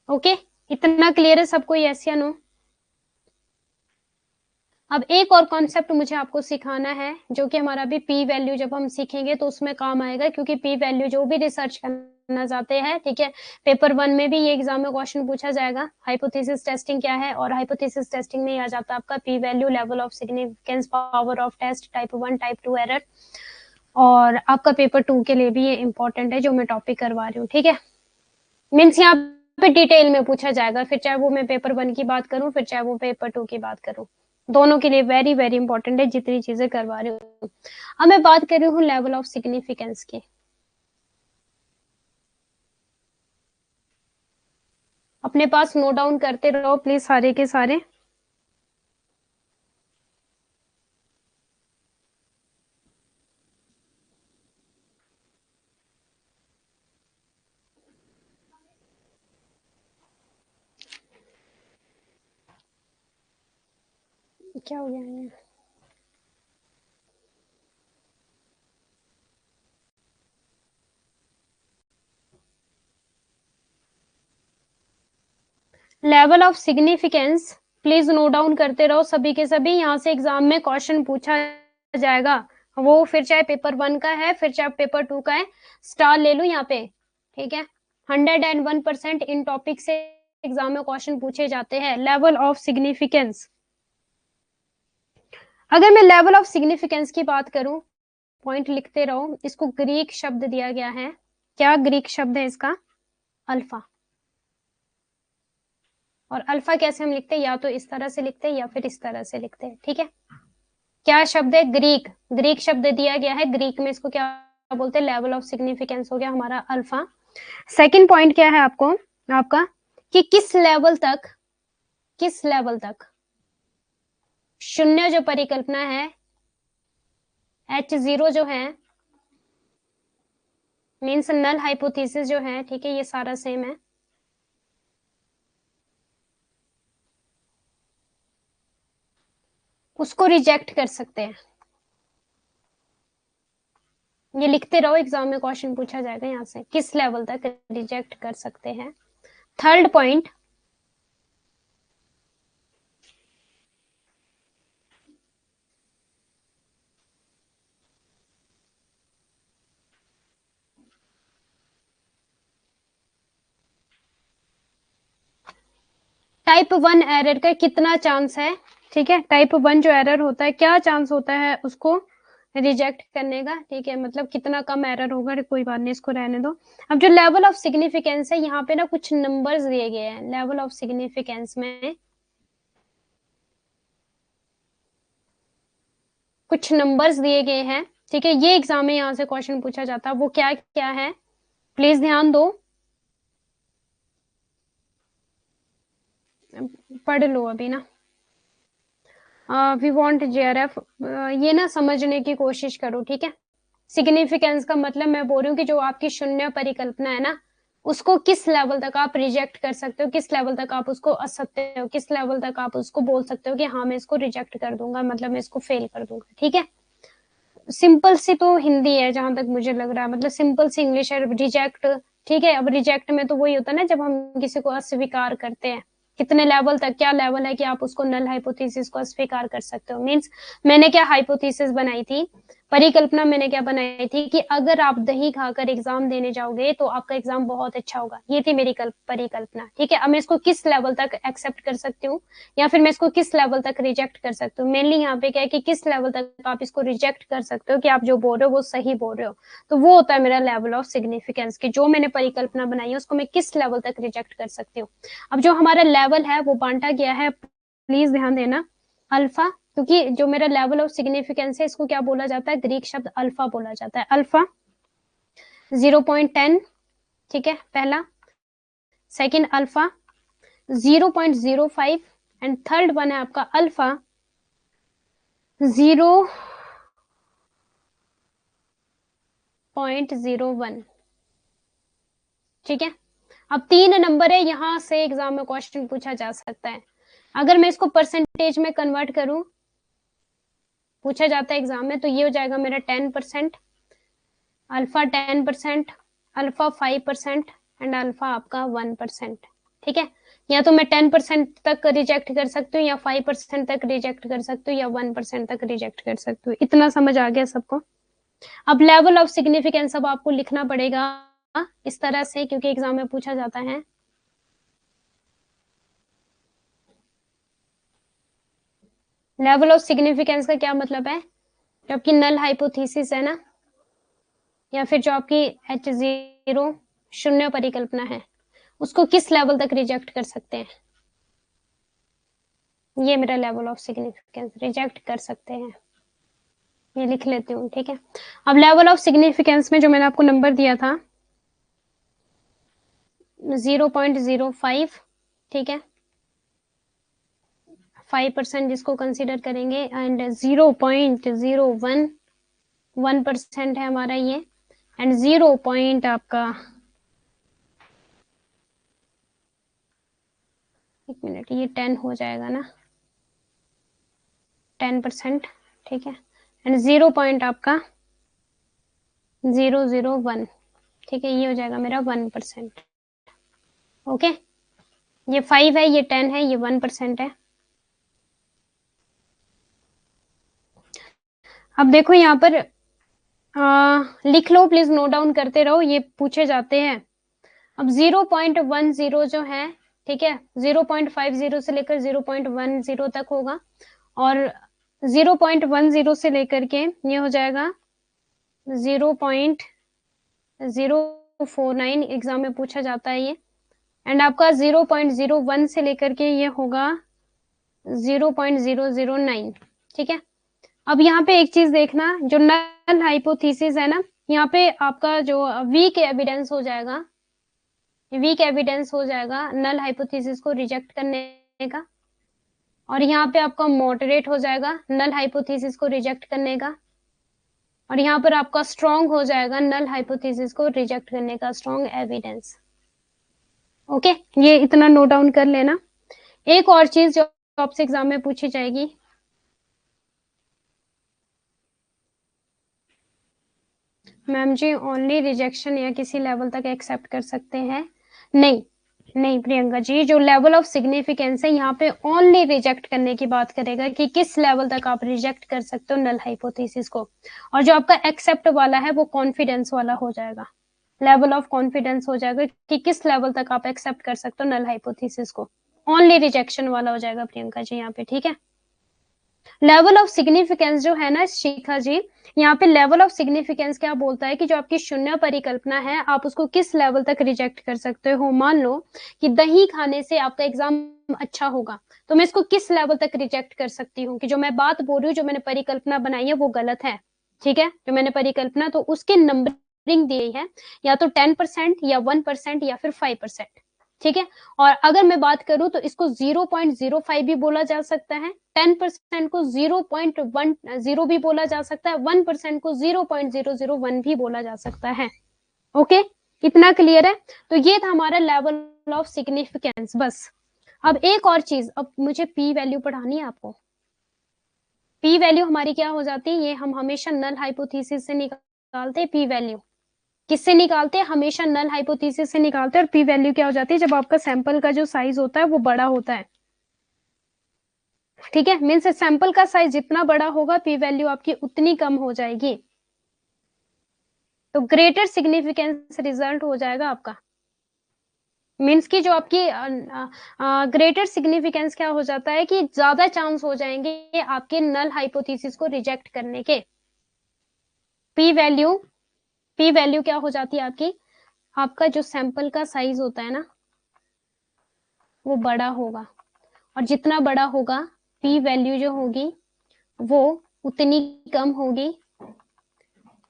ओके, इतना क्लियर है सबको, यस या नो। अब एक और कॉन्सेप्ट मुझे आपको सिखाना है, जो कि हमारा भी पी वैल्यू जब हम सीखेंगे तो उसमें काम आएगा, क्योंकि पी वैल्यू जो भी रिसर्च करना चाहते हैं, ठीक है, पेपर 1 में भी ये एग्जाम में क्वेश्चन पूछा जाएगा, हाइपोथेसिस टेस्टिंग क्या है, और हाइपोथेसिस टेस्टिंग में आ जाता है आपका P value, level of significance, power of test, type 1 type 2 error. और आपका पेपर 2 के लिए भी ये इंपॉर्टेंट है जो मैं टॉपिक करवा रही हूँ, ठीक है। मीन्स यहाँ पे डिटेल में पूछा जाएगा, फिर चाहे वो मैं पेपर 1 की बात करूं, फिर चाहे वो पेपर 2 की बात करूं, दोनों के लिए वेरी वेरी इंपॉर्टेंट है जितनी चीजें करवा रही हूँ। अब मैं बात कर रही हूँ लेवल ऑफ सिग्निफिकेंस की। अपने पास नोट डाउन करते रहो प्लीज सारे के सारे। क्या हो गया है, level of significance please note down करते रहो सभी के सभी। यहाँ से एग्जाम में क्वेश्चन पूछा जाएगा, वो फिर चाहे पेपर 1 का है, फिर चाहे पेपर 2 का है, स्टार ले लो यहाँ पे, ठीक है। 101% इन टॉपिक से एग्जाम में क्वेश्चन पूछे जाते हैं। लेवल ऑफ सिग्निफिकेंस, अगर मैं लेवल ऑफ सिग्निफिकेंस की बात करूं, पॉइंट लिखते रहो, इसको ग्रीक शब्द दिया गया है। क्या ग्रीक शब्द है इसका, अल्फा। और अल्फा कैसे हम लिखते हैं, या तो इस तरह से लिखते हैं या फिर इस तरह से लिखते हैं, ठीक है। क्या शब्द है, ग्रीक, ग्रीक शब्द दिया गया है, ग्रीक में इसको क्या बोलते हैं, लेवल ऑफ सिग्निफिकेंस हो गया हमारा अल्फा। सेकंड पॉइंट क्या है आपको, आपका, कि किस लेवल तक, किस लेवल तक शून्य जो परिकल्पना है, H0 जो है, मीन्स नल हाइपोथेसिस जो है, ठीक है, ये सारा सेम है, उसको रिजेक्ट कर सकते हैं। ये लिखते रहो, एग्जाम में क्वेश्चन पूछा जाएगा यहाँ से, किस लेवल तक रिजेक्ट कर सकते हैं। थर्ड पॉइंट, टाइप 1 एरर का कितना चांस है, ठीक है, टाइप 1 जो एरर होता है क्या चांस होता है उसको रिजेक्ट करने का, ठीक है, मतलब कितना कम एरर होगा, कोई बात नहीं, इसको रहने दो। अब जो लेवल ऑफ सिग्निफिकेंस है, यहाँ पे ना कुछ नंबर्स दिए गए हैं लेवल ऑफ सिग्निफिकेंस में, कुछ नंबर्स दिए गए हैं, ठीक है, ये एग्जाम में यहाँ से क्वेश्चन पूछा जाता है, वो क्या क्या है, प्लीज ध्यान दो। पढ़ लो अभी ना। वी वांट जेआरएफ, ये ना समझने की कोशिश करो, ठीक है। सिग्निफिकेंस का मतलब मैं बोल रही हूँ कि जो आपकी शून्य परिकल्पना है ना, उसको किस लेवल तक आप रिजेक्ट कर सकते हो, किस लेवल तक आप उसको असत्य हो, किस लेवल तक आप उसको बोल सकते हो कि हाँ मैं इसको रिजेक्ट कर दूंगा, मतलब मैं इसको फेल कर दूंगा, ठीक है। सिंपल सी तो हिंदी है जहां तक मुझे लग रहा है, मतलब सिंपल सी इंग्लिश है रिजेक्ट, ठीक है। अब रिजेक्ट में तो वही होता है ना जब हम किसी को अस्वीकार करते हैं, कितने लेवल तक, क्या लेवल है कि आप उसको नल हाइपोथेसिस को अस्वीकार कर सकते हो। मींस मैंने क्या हाइपोथेसिस बनाई थी, परिकल्पना मैंने क्या बनाई थी कि अगर आप दही खाकर एग्जाम देने जाओगे तो आपका एग्जाम बहुत अच्छा होगा, ये थी मेरी परिकल्पना, ठीक है। अब मैं इसको किस लेवल तक एक्सेप्ट कर सकती हूँ या फिर मैं इसको किस लेवल तक रिजेक्ट कर सकती हूँ। मेनली यहाँ पे क्या है कि किस लेवल तक आप इसको रिजेक्ट कर सकते हो कि आप जो बोल रहे हो वो सही बोल रहे हो, तो वो होता है मेरा लेवल ऑफ सिग्निफिकेंस कि जो मैंने परिकल्पना बनाई है उसको मैं किस लेवल तक रिजेक्ट कर सकती हूँ। अब जो हमारा लेवल है वो बांटा गया है, प्लीज ध्यान देना, अल्फा, क्योंकि जो मेरा लेवल ऑफ सिग्निफिकेंस है इसको क्या बोला जाता है, ग्रीक शब्द अल्फा बोला जाता है। अल्फा 0.10, ठीक है पहला, second alpha 0.05 and third one है आपका अल्फा 0.01, ठीक है। अब 3 नंबर है, यहां से एग्जाम में क्वेश्चन पूछा जा सकता है। अगर मैं इसको परसेंटेज में कन्वर्ट करूं, पूछा जाता है एग्जाम में, तो ये हो जाएगा मेरा 10%, अल्फा 10%, अल्फा 5% एंड अल्फा आपका 1%, ठीक है। या तो मैं 10% तक रिजेक्ट कर सकती हूँ या 5% तक रिजेक्ट कर सकती हूँ या 1% तक रिजेक्ट कर सकती हूँ। इतना समझ आ गया सबको। अब लेवल ऑफ सिग्निफिकेंस अब आपको लिखना पड़ेगा इस तरह से, क्योंकि एग्जाम में पूछा जाता है। लेवल ऑफ सिग्निफिकेंस का क्या मतलब है, जो आपकी नल हाइपोथेसिस है ना, या फिर जो आपकी H0 शून्य परिकल्पना है, उसको किस लेवल तक रिजेक्ट कर सकते हैं, ये मेरा लेवल ऑफ सिग्निफिकेंस, रिजेक्ट कर सकते हैं, ये लिख लेती हूँ, ठीक है। अब लेवल ऑफ सिग्निफिकेंस में जो मैंने आपको नंबर दिया था 0.05, ठीक है, 5% जिसको कंसीडर करेंगे, एंड 0.01 1% है हमारा ये, एंड 0 पॉइंट आपका, एक मिनट, ये 10 हो जाएगा ना, 10%, ठीक है, एंड 0 पॉइंट आपका 001, ठीक है, ये हो जाएगा मेरा 1%, ओके। ये 5 है, ये 10 है, ये 1% है। अब देखो यहाँ पर लिख लो प्लीज, नोट डाउन करते रहो, ये पूछे जाते हैं। अब 0.10 जो है, ठीक है, 0.50 से लेकर 0.10 तक होगा, और 0.10 से लेकर के ये हो जाएगा 0.049, एग्जाम में पूछा जाता है ये, एंड आपका 0.01 से लेकर के ये होगा 0.009, ठीक है। अब यहाँ पे एक चीज देखना, जो नल हाइपोथेसिस है ना, यहाँ पे आपका जो वीक एविडेंस हो जाएगा, वीक एविडेंस हो जाएगा नल हाइपोथेसिस को रिजेक्ट करने का, और यहाँ पे आपका मॉडरेट हो जाएगा नल हाइपोथेसिस को रिजेक्ट करने का, और यहाँ पर आपका स्ट्रॉन्ग हो जाएगा नल हाइपोथेसिस को रिजेक्ट करने का स्ट्रॉन्ग एविडेंस, ओके। ये इतना नोट डाउन कर लेना। एक और चीज जो आपसे एग्जाम में पूछी जाएगी, मैम जी ओनली रिजेक्शन या किसी लेवल तक एक्सेप्ट कर सकते हैं, नहीं नहीं प्रियंका जी, जो लेवल ऑफ सिग्निफिकेंस है यहाँ पे ओनली रिजेक्ट करने की बात करेगा कि किस लेवल तक आप रिजेक्ट कर सकते हो नल हाइपोथेसिस को, और जो आपका एक्सेप्ट वाला है वो कॉन्फिडेंस वाला हो जाएगा, लेवल ऑफ कॉन्फिडेंस हो जाएगा कि किस लेवल तक आप एक्सेप्ट कर सकते हो नल हाइपोथेसिस को, ओनली रिजेक्शन वाला हो जाएगा प्रियंका जी यहाँ पे, ठीक है। लेवल ऑफ सिग्निफिकेंस जो है ना शिखा जी, यहाँ पे लेवल ऑफ सिग्निफिकेंस क्या बोलता है कि जो आपकी शून्य परिकल्पना है आप उसको किस लेवल तक रिजेक्ट कर सकते हो। मान लो कि दही खाने से आपका एग्जाम अच्छा होगा, तो मैं इसको किस लेवल तक रिजेक्ट कर सकती हूँ कि जो मैं बात बोल रही हूँ, जो मैंने परिकल्पना बनाई है वो गलत है, ठीक है। जो मैंने परिकल्पना, तो उसके नंबरिंग दी है या तो 10% या 1% या फिर 5%, ठीक है। और अगर मैं बात करूं तो इसको 0.05 भी बोला जा सकता है, 10% को 0.10 भी बोला जा सकता है, 1% को 0.001 भी बोला जा सकता है। ओके, इतना क्लियर है। तो ये था हमारा लेवल ऑफ सिग्निफिकेंस। बस अब एक और चीज, अब मुझे पी वैल्यू पढ़ानी है आपको। पी वैल्यू हमारी क्या हो जाती है, ये हम हमेशा नल हाइपोथेसिस से निकालते हैं। पी वैल्यू किससे निकालते हैं, हमेशा नल हाइपोथेसिस से निकालते हैं। और पी वैल्यू क्या हो जाती है, जब आपका सैंपल का जो साइज होता है वो बड़ा होता है। ठीक है, मीन्स सैंपल का साइज जितना बड़ा होगा पी वैल्यू आपकी उतनी कम हो जाएगी, तो ग्रेटर सिग्निफिकेंस रिजल्ट हो जाएगा आपका। मीन्स की जो आपकी ग्रेटर सिग्निफिकेंस क्या हो जाता है कि ज्यादा चांस हो जाएंगे आपके नल हाइपोथेसिस को रिजेक्ट करने के। पी वैल्यू क्या हो जाती है आपकी, आपका जो सैंपल का साइज होता है ना वो बड़ा होगा, और जितना बड़ा होगा पी वैल्यू जो होगी वो उतनी कम होगी।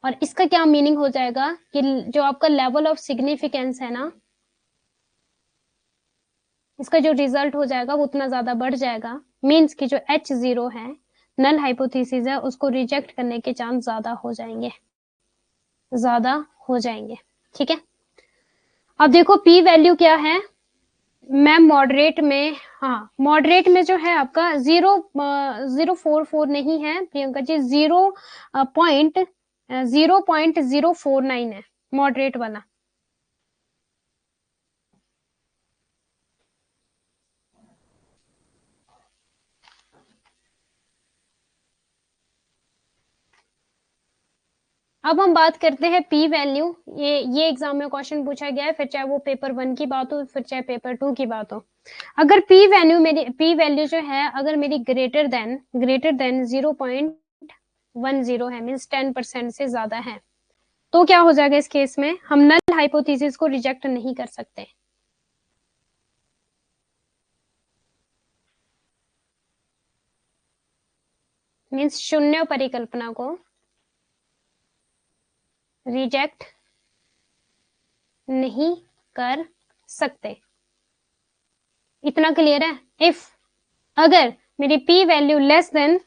और इसका क्या मीनिंग हो जाएगा कि जो आपका लेवल ऑफ सिग्निफिकेंस है ना, इसका जो रिजल्ट हो जाएगा वो उतना ज्यादा बढ़ जाएगा। मीन्स कि जो H0 है, नल हाइपोथेसिस है, उसको रिजेक्ट करने के चांस ज्यादा हो जाएंगे, ज्यादा हो जाएंगे। ठीक है, अब देखो पी वैल्यू क्या है। मैम मॉडरेट में, हाँ मॉडरेट में जो है आपका 0.044 नहीं है प्रियंका जी, 0.049 है मॉडरेट वाला। अब हम बात करते हैं पी वैल्यू। ये एग्जाम में क्वेश्चन पूछा गया है, फिर चाहे वो पेपर 1 की बात हो फिर चाहे पेपर 2 की बात हो। अगर पी वैल्यू जो है अगर मेरी ग्रेटर देन 0.10 है, मीन्स 10% से ज्यादा है, तो क्या हो जाएगा इस केस में, हम नल हाइपोथेसिस को रिजेक्ट नहीं कर सकते। मीन्स शून्य परिकल्पना को रिजेक्ट नहीं कर सकते। इतना क्लियर है। इफ अगर मेरी पी वैल्यू लेस देन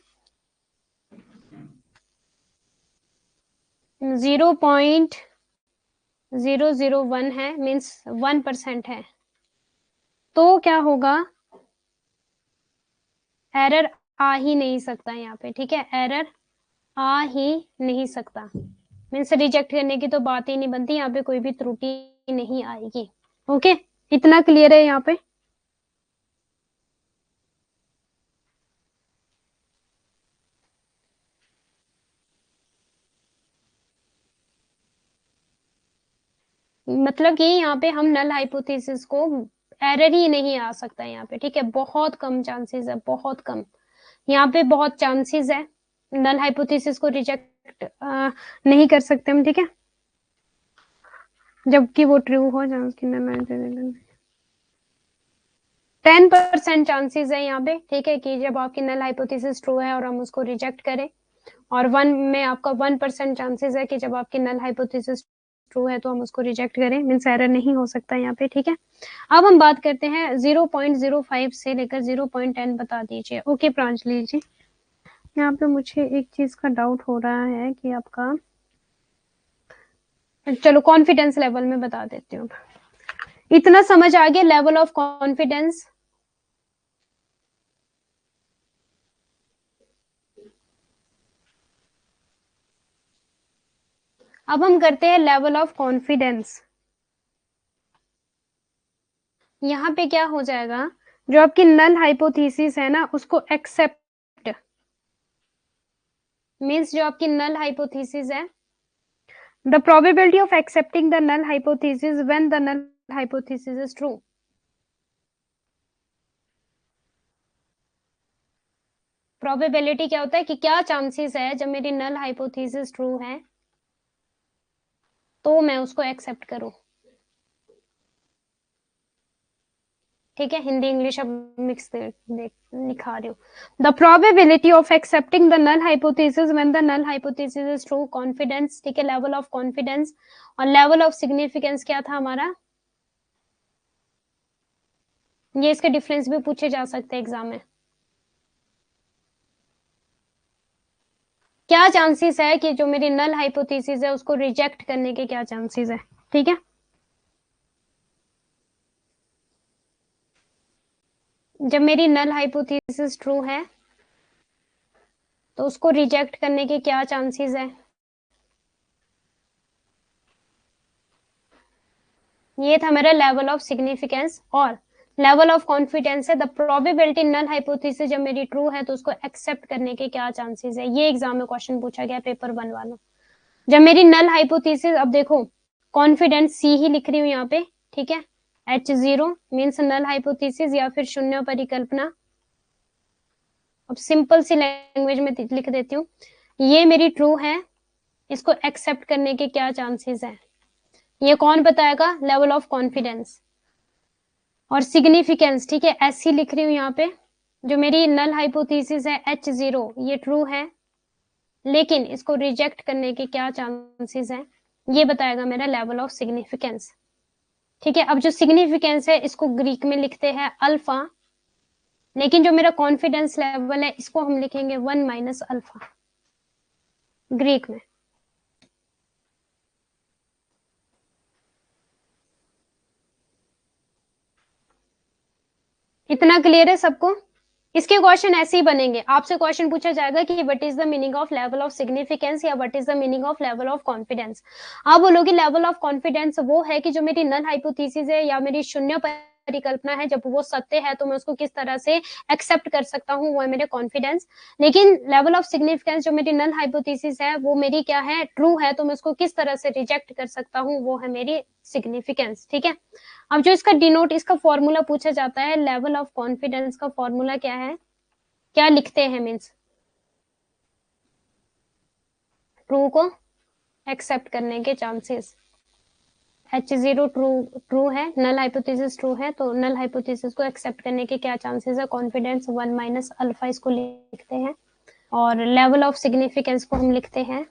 0.001 है, मीन्स 1% है, तो क्या होगा, एरर आ ही नहीं सकता यहाँ पे। ठीक है, एरर आ ही नहीं सकता, मीन्स रिजेक्ट करने की तो बात ही नहीं बनती, यहाँ पे कोई भी त्रुटि नहीं आएगी। ओके, इतना क्लियर है यहाँ पे। मतलब कि यहाँ पे हम नल हाइपोथेसिस को एरर ही नहीं आ सकता यहाँ पे। ठीक है, बहुत कम चांसेस है, बहुत कम, यहाँ पे बहुत चांसेस है नल हाइपोथेसिस को रिजेक्ट नहीं कर सकते हम। ठीक है, जबकि वो ट्रू हो जाए उसकी नल 10% चांसेस है यहाँ पे। ठीक है, कि जब आपकी नल हाइपोथेसिस ट्रू है और हम उसको रिजेक्ट करें, और 1 में आपका 1% चांसेस है कि जब आपकी नल हाइपोथेसिस ट्रू है तो हम उसको रिजेक्ट करें, मीन्स एरर नहीं हो सकता यहाँ पे। ठीक है, अब हम बात करते हैं 0.05 से लेकर 0.10 बता दीजिए। ओके प्रांजलि जी, यहाँ पे मुझे एक चीज का डाउट हो रहा है कि आपका, चलो कॉन्फिडेंस लेवल में बता देती हूँ। इतना समझ आ गया लेवल ऑफ कॉन्फिडेंस। अब हम करते हैं लेवल ऑफ कॉन्फिडेंस। यहाँ पे क्या हो जाएगा, जो आपकी नल हाइपोथेसिस है ना उसको एक्सेप्ट, मीन्स जो आपकी नल हाइपोथेसिस है, the probability of accepting the null hypothesis when the null hypothesis is true. Probability क्या होता है कि क्या चांसेस है जब मेरी नल हाइपोथेसिस ट्रू है तो मैं उसको एक्सेप्ट करूं। ठीक है, हिंदी इंग्लिश अब मिक्स लिखा रही हूँ। The probability of accepting the null hypothesis when the null hypothesis is true, confidence. ठीक है, लेवल ऑफ कॉन्फिडेंस। और लेवल ऑफ सिग्निफिकेंस क्या था हमारा, ये इसके डिफरेंस भी पूछे जा सकते हैं एग्जाम में। क्या चांसेस है कि जो मेरी नल हाइपोथेसिस है उसको रिजेक्ट करने के क्या चांसेस है, ठीक है। जब मेरी नल हाइपोथेसिस ट्रू है तो उसको रिजेक्ट करने के क्या चांसेस है। ये था मेरा लेवल ऑफ सिग्निफिकेंस। और लेवल ऑफ कॉन्फिडेंस है द प्रोबेबिलिटी नल हाइपोथेसिस जब मेरी ट्रू है तो उसको एक्सेप्ट करने के क्या चांसेस है। ये एग्जाम में क्वेश्चन पूछा गया पेपर 1 वालों। जब मेरी नल हाइपोथेसिस, अब देखो कॉन्फिडेंस सी ही लिख रही हूँ यहाँ पे, ठीक है। H0 मीन्स नल हाइपोथेसिस या फिर शून्य परिकल्पना। अब सिंपल सी लैंग्वेज में लिख देती हूँ, ये मेरी ट्रू है, इसको एक्सेप्ट करने के क्या चांसेस है। ये कौन बताएगा, लेवल ऑफ कॉन्फिडेंस। और सिग्निफिकेंस, ठीक है, ऐसी लिख रही हूँ यहाँ पे, जो मेरी नल हाइपोथेसिस है H0 ये ट्रू है, लेकिन इसको रिजेक्ट करने के क्या चांसेस है, ये बताएगा मेरा लेवल ऑफ सिग्निफिकेंस, ठीक है। अब जो सिग्निफिकेंस है इसको ग्रीक में लिखते हैं अल्फा, लेकिन जो मेरा कॉन्फिडेंस लेवल है इसको हम लिखेंगे 1 माइनस अल्फा ग्रीक में। इतना क्लियर है सबको। इसके क्वेश्चन ऐसे ही बनेंगे, आपसे क्वेश्चन पूछा जाएगा कि what is the meaning of level of significance या what is the meaning of level of confidence. आप बोलोगे लेवल ऑफ कॉन्फिडेंस वो है कि जो मेरी नल हाइपोथेसिस है या मेरी शून्य परिकल्पना है, जब वो सत्य है तो मैं उसको किस तरह से एक्सेप्ट कर सकता हूँ, वो है मेरे कॉन्फिडेंस। लेकिन लेवल ऑफ सिग्निफिकेंस जो मेरी नल हाइपोथेसिस है वो मेरी क्या है, ट्रू है, तो मैं उसको किस तरह से रिजेक्ट कर सकता हूँ, वो है मेरी सिग्निफिकेंस, ठीक है। अब जो इसका डिनोट, इसका फॉर्मूला पूछा जाता है, लेवल ऑफ कॉन्फिडेंस का फॉर्मूला क्या है, क्या लिखते हैं, मीन्स ट्रू को एक्सेप्ट करने के चांसेस। H0 ट्रू है, नल हाइपोथेसिस ट्रू है, तो नल हाइपोथेसिस को एक्सेप्ट करने के क्या चांसेस है, कॉन्फिडेंस 1 माइनस अल्फा इसको लिखते हैं। और लेवल ऑफ सिग्निफिकेंस को हम लिखते हैं,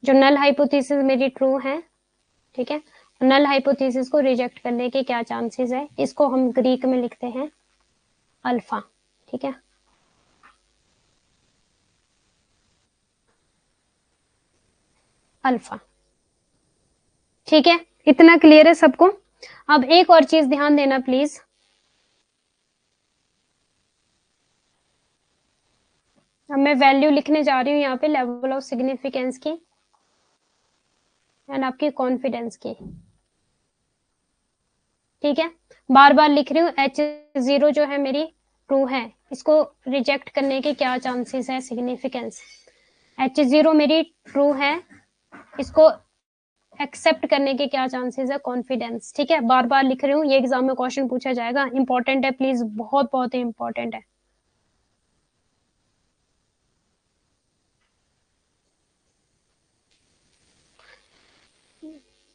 जो नल हाइपोथेसिस मेरी ट्रू है, ठीक है, नल हाइपोथेसिस को रिजेक्ट करने के क्या चांसेस है, इसको हम ग्रीक में लिखते हैं अल्फा, ठीक है। अल्फा, ठीक है, इतना क्लियर है सबको। अब एक और चीज ध्यान देना प्लीज, अब मैं वैल्यू लिखने जा रही हूँ यहाँ पे लेवल ऑफ सिग्निफिकेंस की एंड आपकी कॉन्फिडेंस की, ठीक है। बार बार लिख रही हूँ, H0 जो है मेरी ट्रू है, इसको रिजेक्ट करने के क्या चांसेस है, सिग्निफिकेंस। H0 मेरी ट्रू है, इसको एक्सेप्ट करने के क्या चांसेस है, कॉन्फिडेंस, ठीक है। बार बार लिख रही हूँ, ये एग्जाम में क्वेश्चन पूछा जाएगा, इंपॉर्टेंट है प्लीज, बहुत बहुत इंपॉर्टेंट है।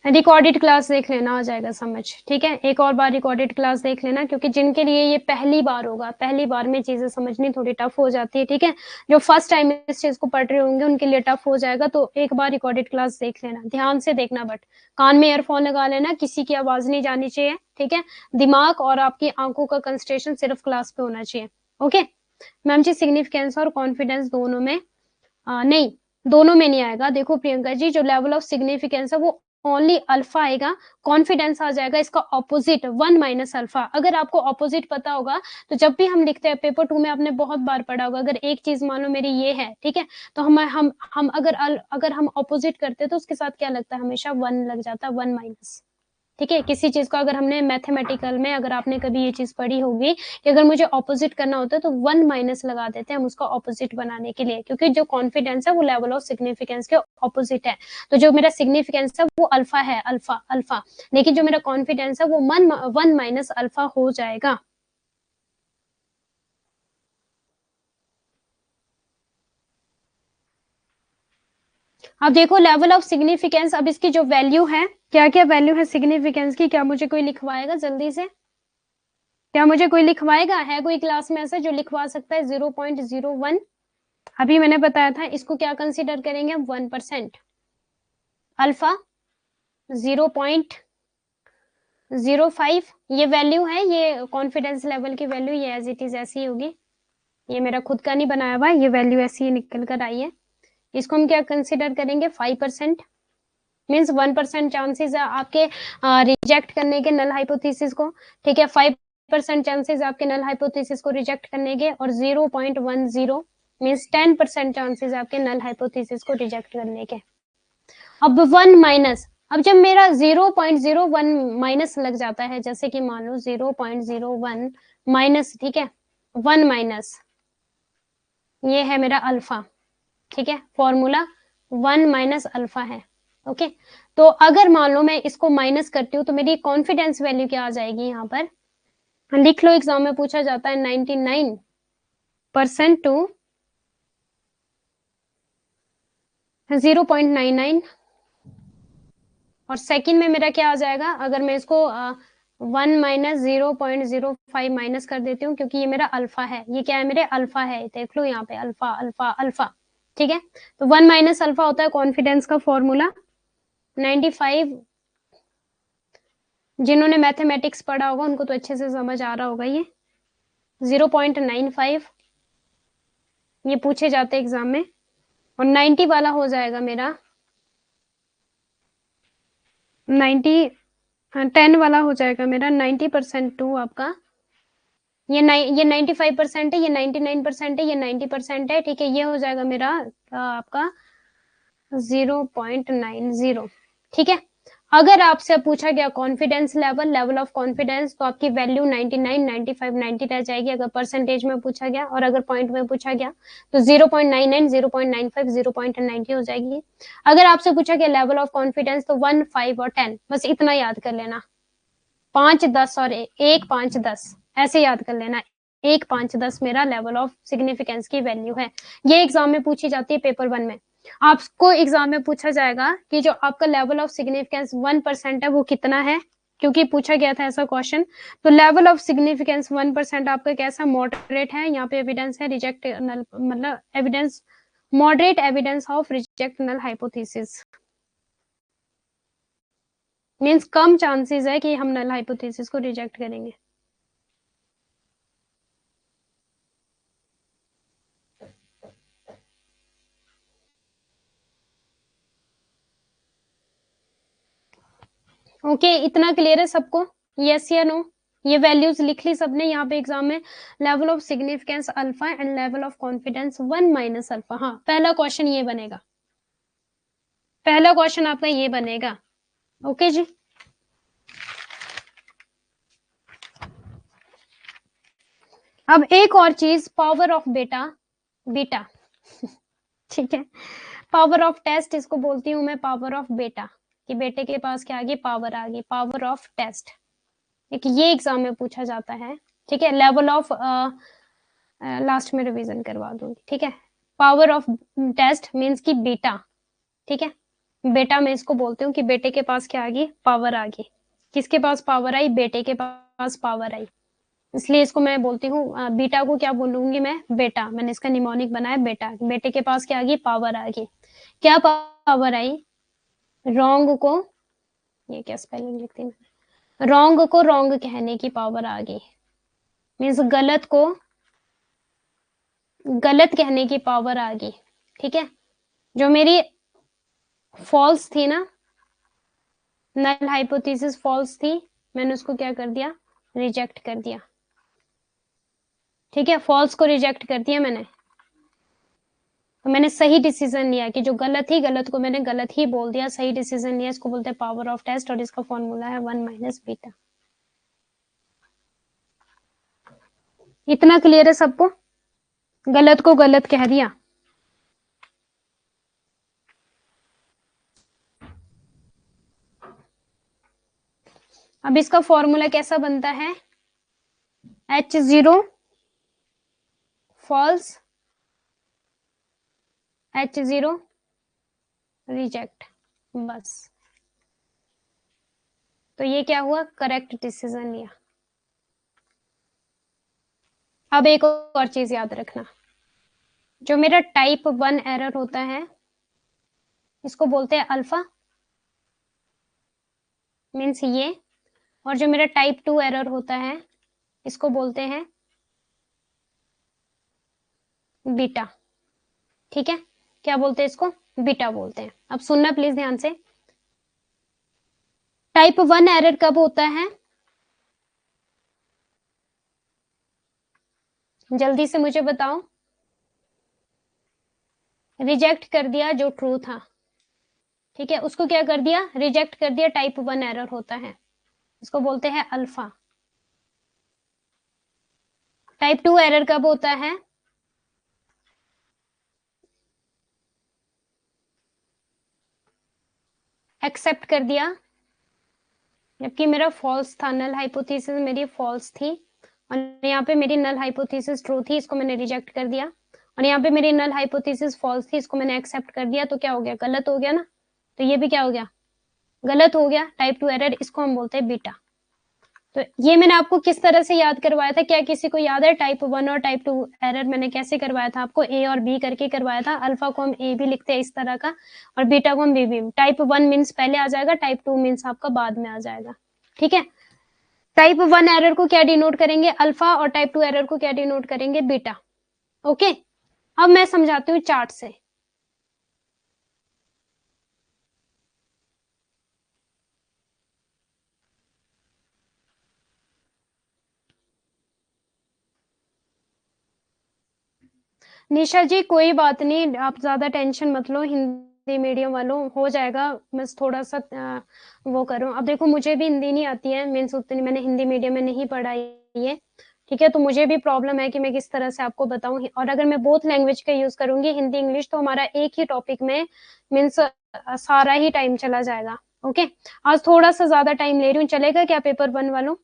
रिकॉर्डेड क्लास देख लेना, आ जाएगा समझ, ठीक है। एक और बार रिकॉर्डेड क्लास देख लेना, क्योंकि जिनके लिए ये पहली बार होगा, पहली बार में चीजें समझनी थोड़ी टफ हो जाती है, ठीक है। जो फर्स्ट टाइम इस चीज को पढ़ रहे होंगे उनके लिए टफ हो जाएगा, तो एक बार रिकॉर्डेड क्लास देख लेना, ध्यान से देखना, बट कान में ईयरफोन लगा लेना, किसी की आवाज नहीं जानी चाहिए, ठीक है। दिमाग और आपकी आंखों का कंसंट्रेशन सिर्फ क्लास पे होना चाहिए, ओके। मैम जी सिग्निफिकेंस और कॉन्फिडेंस दोनों में नहीं, दोनों में नहीं आएगा। देखो प्रियंका जी, जो लेवल ऑफ सिग्निफिकेंस है वो ओनली अल्फा आएगा, कॉन्फिडेंस आ जाएगा इसका ऑपोजिट 1 माइनस अल्फा। अगर आपको ऑपोजिट पता होगा तो जब भी हम लिखते हैं, पेपर 2 में आपने बहुत बार पढ़ा होगा, अगर एक चीज मान लो मेरी ये है, ठीक है, तो हम अगर हम ऑपोजिट करते हैं तो उसके साथ क्या लगता है, हमेशा 1 लग जाता है, 1 माइनस, ठीक है। किसी चीज को अगर हमने मैथमेटिकल में, अगर आपने कभी ये चीज पढ़ी होगी कि अगर मुझे ऑपोजिट करना होता है तो 1 माइनस लगा देते हैं हम उसका ऑपोजिट बनाने के लिए, क्योंकि जो कॉन्फिडेंस है वो लेवल ऑफ सिग्निफिकेंस के ऑपोजिट है। तो जो मेरा सिग्निफिकेंस है वो अल्फा है, अल्फा अल्फा, लेकिन जो मेरा कॉन्फिडेंस है वो 1 माइनस अल्फा हो जाएगा। अब देखो लेवल ऑफ सिग्निफिकेंस, अब इसकी जो वैल्यू है, क्या क्या वैल्यू है सिग्निफिकेंस की, क्या मुझे कोई लिखवाएगा जल्दी से, क्या मुझे कोई लिखवाएगा, है कोई क्लास में ऐसा जो लिखवा सकता है, 0.01। अभी मैंने बताया था इसको क्या कंसीडर करेंगे, 1%। अल्फा 0.01, 0.5 ये वैल्यू है, ये कॉन्फिडेंस लेवल की वैल्यू, ये एज इट इज ऐसी होगी, ये मेरा खुद का नहीं बनाया हुआ, ये वैल्यू ऐसी निकल कर आई है। इसको हम क्या कंसिडर करेंगे, 5%, मीन्स 1% चांसेस है आपके रिजेक्ट करने के नल हाइपोथेसिस को, ठीक है। 5% चांसेस आपके नल हाइपोथेसिस को रिजेक्ट करने के, और 0.10 मीन्स 10% चांसेस आपके नल हाइपोथेसिस को रिजेक्ट करने के। अब 1 माइनस, अब जब मेरा 0.01 माइनस लग जाता है, जैसे कि मान लो 0.01 माइनस, ठीक है, 1 माइनस, ये है मेरा अल्फा, ठीक है, फॉर्मूला 1 माइनस अल्फा है, ओके। तो अगर मान लो मैं इसको माइनस करती हूँ तो मेरी कॉन्फिडेंस वैल्यू क्या आ जाएगी, यहाँ पर लिख लो, एग्जाम में पूछा जाता है 99% टू 0.99, और सेकंड में मेरा क्या आ जाएगा, अगर मैं इसको 1 माइनस 0.05 माइनस कर देती हूँ, क्योंकि ये मेरा अल्फा है, ये क्या है, मेरे अल्फा है, देख लो यहाँ पे अल्फा अल्फा अल्फा, ठीक है। तो 1 माइनस अल्फा होता है कॉन्फिडेंस का फॉर्मूला। 95, जिन्होंने मैथमेटिक्स पढ़ा होगा उनको तो अच्छे से समझ आ रहा होगा, ये 0.95 ये पूछे जाते एग्जाम में, और 90 वाला हो जाएगा मेरा 90, 10 वाला हो जाएगा मेरा 90% टू आपका, ये 95% है, ये 99% है, ये 90% है, ठीक है। ये हो जाएगा मेरा आपका 0.90, ठीक है। अगर आपसे पूछा गया confidence level, level of confidence, तो आपकी वैल्यू 99, 95, 90 रह जाएगी अगर परसेंटेज में पूछा गया, और अगर पॉइंट में पूछा गया तो 0.99, 0.95, 0.90 हो जाएगी। अगर आपसे पूछा गया लेवल ऑफ कॉन्फिडेंस, तो 1, 5 और 10, बस इतना याद कर लेना, 5, 10 और 1, 5, 10 ऐसे याद कर लेना, 1, 5, 10 मेरा लेवल ऑफ सिग्निफिकेंस की वैल्यू है। ये एग्जाम में पूछी जाती है पेपर 1 में। आपको एग्जाम में पूछा जाएगा कि जो आपका लेवल ऑफ सिग्निफिकेंस 1% है वो कितना है, क्योंकि पूछा गया था ऐसा क्वेश्चन। तो लेवल ऑफ सिग्निफिकेंस 1% आपका कैसा, मॉडरेट है, यहाँ पे एविडेंस है रिजेक्ट नल, मतलब evidence, moderate evidence of reject null hypothesis, means कम चांसेस है कि हम नल हाइपोथेसिस को रिजेक्ट करेंगे। ओके, इतना क्लियर है सबको, यस या नो? ये वैल्यूज लिख ली सबने यहाँ पे एग्जाम में, level of significance alpha and level of confidence 1 minus alpha. हाँ, पहला क्वेश्चन ये बनेगा, पहला क्वेश्चन आपका ये बनेगा, ओके जी। अब एक और चीज, पावर ऑफ बेटा बीटा ठीक है, पावर ऑफ टेस्ट इसको बोलती हूँ मैं, पावर ऑफ बेटा, कि बेटे के पास क्या आ गई, पावर आ गई, पावर ऑफ टेस्ट, एक ये एग्जाम में पूछा जाता है, ठीक है। लेवल ऑफ लास्ट में रिवीजन करवा दूंगी, ठीक है। पावर ऑफ टेस्ट मीन्स की बेटा, ठीक है, बेटा मैं इसको बोलती हूँ कि बेटे के पास क्या आ गई, पावर आ गई, किसके पास पावर आई, बेटे के पास पावर आई, इसलिए इसको मैं बोलती हूँ बीटा को क्या बोलूंगी मैं, बेटा, मैंने इसका निमोनिक बनाया बेटा, बेटे के पास क्या आ गई, पावर आ गई, क्या पावर आई, रॉन्ग को, ये क्या स्पेलिंग लिखती हूँ, रॉन्ग को रॉन्ग कहने की पावर आ गई, मीन्स गलत को गलत कहने की पावर आ गई, ठीक है। जो मेरी फॉल्स थी ना, नल हाइपोथेसिस फॉल्स थी, मैंने उसको क्या कर दिया, रिजेक्ट कर दिया, ठीक है, फॉल्स को रिजेक्ट कर दिया मैंने, तो मैंने सही डिसीजन लिया कि जो गलत ही, गलत को मैंने गलत ही बोल दिया, सही डिसीजन लिया, इसको बोलते हैं पावर ऑफ टेस्ट, और इसका फॉर्मूला है 1 माइनस बीटा। इतना क्लियर है सबको, गलत को गलत कह दिया। अब इसका फॉर्मूला कैसा बनता है, H0 फॉल्स, H0 रिजेक्ट, बस। तो ये क्या हुआ, करेक्ट डिसीजन लिया। अब एक और चीज याद रखना, जो मेरा टाइप 1 एरर होता है इसको बोलते हैं अल्फा, मीन्स ये, और जो मेरा टाइप 2 एरर होता है इसको बोलते हैं बीटा। ठीक है, क्या बोलते हैं इसको? बीटा बोलते हैं। अब सुनना प्लीज ध्यान से। टाइप 1 एरर कब होता है? जल्दी से मुझे बताओ। रिजेक्ट कर दिया जो ट्रू था, ठीक है, उसको क्या कर दिया? रिजेक्ट कर दिया, टाइप 1 एरर होता है, इसको बोलते हैं अल्फा। टाइप 2 एरर कब होता है? एक्सेप्ट कर दिया, जबकि मेरा फॉल्स था, नल हाइपोथेसिस मेरी फॉल्स थी, और यहाँ पे मेरी नल हाइपोथेसिस ट्रू थी, इसको मैंने रिजेक्ट कर दिया, और यहाँ पे मेरी नल हाइपोथेसिस फॉल्स थी, इसको मैंने एक्सेप्ट कर दिया, तो क्या हो गया? गलत हो गया ना। तो ये भी क्या हो गया? गलत हो गया, टाइप 2 एरर, इसको हम बोलते हैं बीटा। तो ये मैंने आपको किस तरह से याद करवाया था? क्या किसी को याद है टाइप 1 और टाइप 2 एरर मैंने कैसे करवाया था आपको? ए और बी करके करवाया था। अल्फा को हम ए भी लिखते हैं इस तरह का, और बीटा को हम बी भी। टाइप 1 मीन्स पहले आ जाएगा, टाइप 2 मीन्स आपका बाद में आ जाएगा। ठीक है, टाइप 1 एरर को क्या डिनोट करेंगे? अल्फा, और टाइप 2 एरर को क्या डिनोट करेंगे? बीटा। ओके, अब मैं समझाती हूँ चार्ट से। निशा जी कोई बात नहीं, आप ज्यादा टेंशन मत लो, हिंदी मीडियम वालों हो जाएगा, बस थोड़ा सा वो करो। अब देखो मुझे भी हिंदी नहीं आती है, मीन्स उतनी मैंने हिंदी मीडियम में नहीं पढ़ाई है, ठीक है, तो मुझे भी प्रॉब्लम है कि मैं किस तरह से आपको बताऊं। और अगर मैं बोथ लैंग्वेज का यूज करूंगी, हिंदी इंग्लिश, तो हमारा एक ही टॉपिक में मीन्स सारा ही टाइम चला जाएगा। ओके, आज थोड़ा सा ज्यादा टाइम ले रही हूँ, चलेगा क्या पेपर 1 वालों?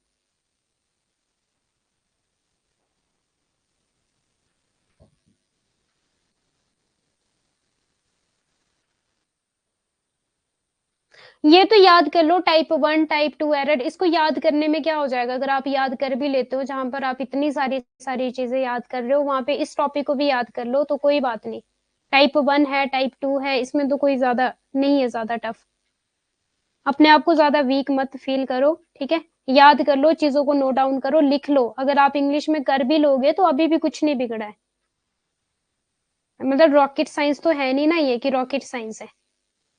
ये तो याद कर लो, टाइप 1 टाइप 2 एरर, इसको याद करने में क्या हो जाएगा? अगर आप याद कर भी लेते हो, जहां पर आप इतनी सारी सारी चीजें याद कर रहे हो, वहां पे इस टॉपिक को भी याद कर लो तो कोई बात नहीं। टाइप 1 है, टाइप 2 है, इसमें तो कोई ज्यादा नहीं है, ज्यादा टफ। अपने आप को ज्यादा वीक मत फील करो, ठीक है, याद कर लो, चीजों को नोट डाउन करो, लिख लो। अगर आप इंग्लिश में कर भी लोगे तो अभी भी कुछ नहीं बिगड़ा है, मतलब रॉकेट साइंस तो है नहीं ना ये कि रॉकेट साइंस है।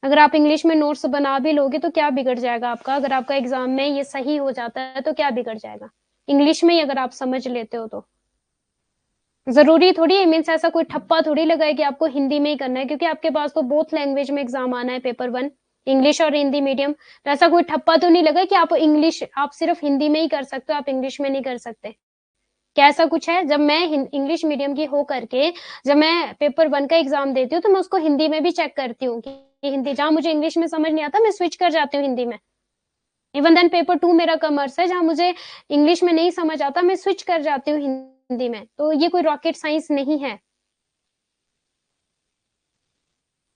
अगर आप इंग्लिश में नोट्स बना भी लोगे तो क्या बिगड़ जाएगा आपका? अगर आपका एग्जाम में ये सही हो जाता है तो क्या बिगड़ जाएगा? इंग्लिश में ही अगर आप समझ लेते हो तो जरूरी थोड़ी है, मीन्स ऐसा कोई ठप्पा थोड़ी लगा है कि आपको हिंदी में ही करना है, क्योंकि आपके पास तो बोथ लैंग्वेज में एग्जाम आना है, पेपर 1 इंग्लिश और हिंदी मीडियम। तो ऐसा कोई ठप्पा तो नहीं लगा कि आप इंग्लिश, आप सिर्फ हिंदी में ही कर सकते हो, आप इंग्लिश में नहीं कर सकते। क्या ऐसा कुछ है? जब मैं इंग्लिश मीडियम की हो करके जब मैं पेपर 1 का एग्जाम देती हूँ तो मैं उसको हिंदी में भी चेक करती हूँ कि हिंदी, जहां मुझे इंग्लिश में समझ नहीं आता मैं स्विच कर जाती हूँ हिंदी में। इवन देन पेपर 2 मेरा कॉमर्स है, जहां मुझे इंग्लिश में नहीं समझ आता मैं स्विच कर जाती हूँ हिंदी में। तो ये कोई रॉकेट साइंस नहीं है।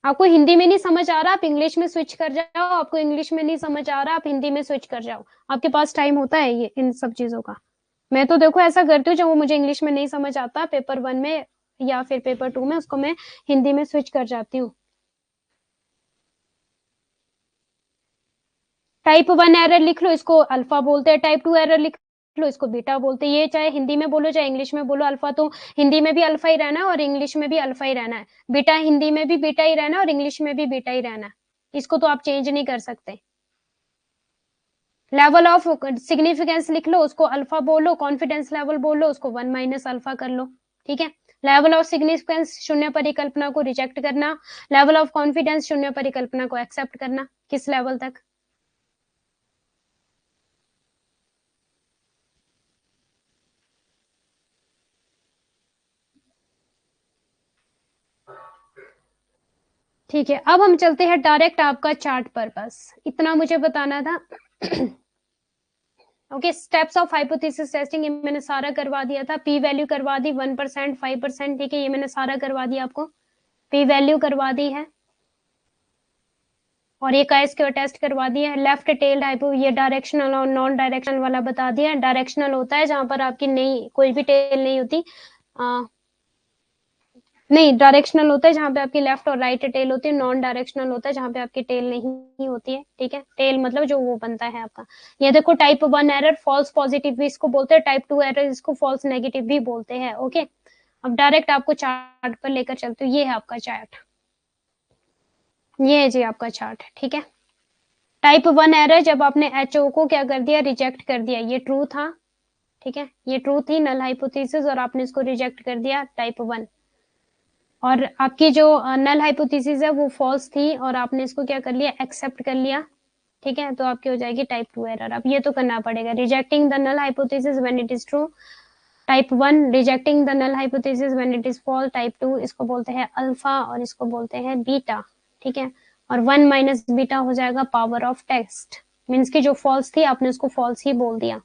आपको हिंदी में नहीं समझ आ रहा, आप इंग्लिश में स्विच कर जाओ, आपको इंग्लिश में नहीं समझ आ रहा, आप हिंदी में स्विच कर जाओ। आपके पास टाइम होता है ये इन सब चीजों का। मैं तो देखो ऐसा करती हूँ, जब वो मुझे इंग्लिश में नहीं समझ आता पेपर 1 में या फिर पेपर 2 में, उसको मैं हिंदी में स्विच कर जाती हूँ। टाइप 1 एरर लिख लो, इसको अल्फा बोलते हैं। टाइप 2 एरर लिख लो, इसको बीटा बोलते हैं। ये चाहे हिंदी में बोलो चाहे इंग्लिश में बोलो, अल्फा तो हिंदी में भी अल्फा ही रहना है और इंग्लिश में भी अल्फा ही रहना है। बीटा हिंदी में भी बीटा ही रहना है और इंग्लिश में भी बीटा ही रहना है। इसको तो आप चेंज नहीं कर सकते। लेवल ऑफ सिग्निफिकेंस लिख लो, उसको अल्फा बोलो। कॉन्फिडेंस लेवल बोलो, उसको 1 माइनस अल्फा कर लो। ठीक है, लेवल ऑफ सिग्निफिकेंस शून्य परिकल्पना को रिजेक्ट करना, लेवल ऑफ कॉन्फिडेंस शून्य परिकल्पना को एक्सेप्ट करना। किस लेवल तक? ठीक है, अब हम चलते हैं डायरेक्ट आपका चार्ट पर, बस इतना मुझे बताना था। Okay, steps of hypothesis testing ये मैंने सारा करवा दिया था। पी वैल्यू करवा दी 1%, 5%, ठीक है, ये मैंने सारा करवा दिया आपको। पी वैल्यू करवा दी है, और ये का स्क्वायर टेस्ट करवा दिया है। लेफ्ट टेल्ड हाइपो ये डायरेक्शनल और नॉन डायरेक्शनल वाला बता दिया। डायरेक्शनल होता है जहां पर आपकी नहीं कोई भी टेल नहीं होती, नहीं, डायरेक्शनल होता है जहाँ पे आपकी लेफ्ट और राइट टेल होती है, नॉन डायरेक्शनल होता है जहाँ पे आपकी टेल नहीं होती है, ठीक है। टेल मतलब जो वो बनता है आपका। ये देखो टाइप 1 एरर फॉल्स पॉजिटिव भी इसको बोलते हैं, टाइप 2 एरर इसको फॉल्स नेगेटिव भी बोलते हैं, ओके। अब डायरेक्ट आपको चार्ट पर लेकर चलते हो, ये है आपका चार्ट, ये है जी आपका चार्ट, ठीक है। टाइप 1 एरर जब आपने HO को क्या कर दिया, रिजेक्ट कर दिया, ये ट्रू था, ठीक है, ये ट्रू थी नल हाइपोथेसिस और आपने इसको रिजेक्ट कर दिया टाइप 1। और आपकी जो नल हाइपोथेसिस है वो फॉल्स थी और आपने इसको क्या कर लिया, एक्सेप्ट कर लिया, ठीक है। तो आपकी हो जाएगी टाइप 2 एरर। अब ये तो करना पड़ेगा, rejecting the null hypothesis when it is true, type 1 rejecting the null hypothesis when it is false, type 2 इसको बोलते हैं अल्फा और इसको बोलते हैं बीटा, ठीक है। और 1 माइनस बीटा हो जाएगा पावर ऑफ टेस्ट, मीन्स की जो फॉल्स थी आपने उसको फॉल्स ही बोल दिया,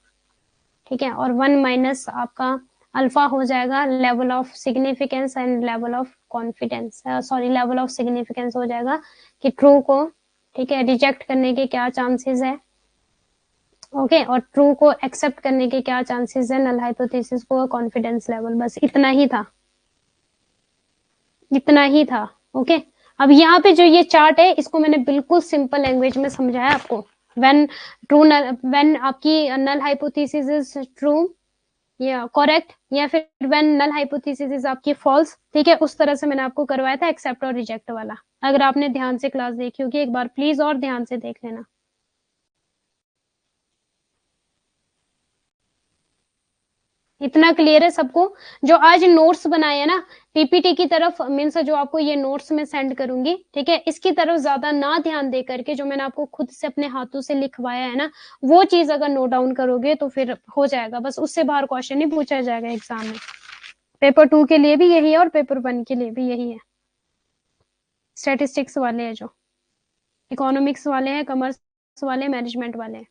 ठीक है। और 1 माइनस आपका अल्फा हो जाएगा level of significance and level of confidence, sorry level of significance हो जाएगा कि ट्रू को, ठीक है, रिजेक्ट करने के क्या चांसेस है, ओके। और ट्रू को एक्सेप्ट करने के क्या चांसेस है, नल हाइपोथेसिस को, कॉन्फिडेंस लेवल, बस इतना ही था, इतना ही था, ओके। अब यहाँ पे जो ये चार्ट है इसको मैंने बिल्कुल सिंपल लैंग्वेज में समझाया आपको। व्हेन ट्रू नल, व्हेन आपकी नल हाइपोथेसिस इज ट्रू या करेक्ट, या फिर व्हेन नल हाइपोथेसिस इज आपकी फॉल्स, ठीक है, उस तरह से मैंने आपको करवाया था एक्सेप्ट और रिजेक्ट वाला। अगर आपने ध्यान से क्लास देखी होगी एक बार प्लीज और ध्यान से देख लेना। इतना क्लियर है सबको? जो आज नोट्स बनाए हैं ना पीपीटी की तरफ, मीन्स जो आपको ये नोट्स में सेंड करूंगी, ठीक है, इसकी तरफ ज्यादा ना ध्यान दे करके जो मैंने आपको खुद से अपने हाथों से लिखवाया है ना, वो चीज अगर नोट डाउन करोगे तो फिर हो जाएगा, बस उससे बाहर क्वेश्चन नहीं पूछा जाएगा एग्जाम में। पेपर 2 के लिए भी यही है और पेपर 1 के लिए भी यही है। स्टैटिस्टिक्स वाले हैं, जो इकोनॉमिक्स वाले हैं, कॉमर्स वाले, मैनेजमेंट वाले हैं।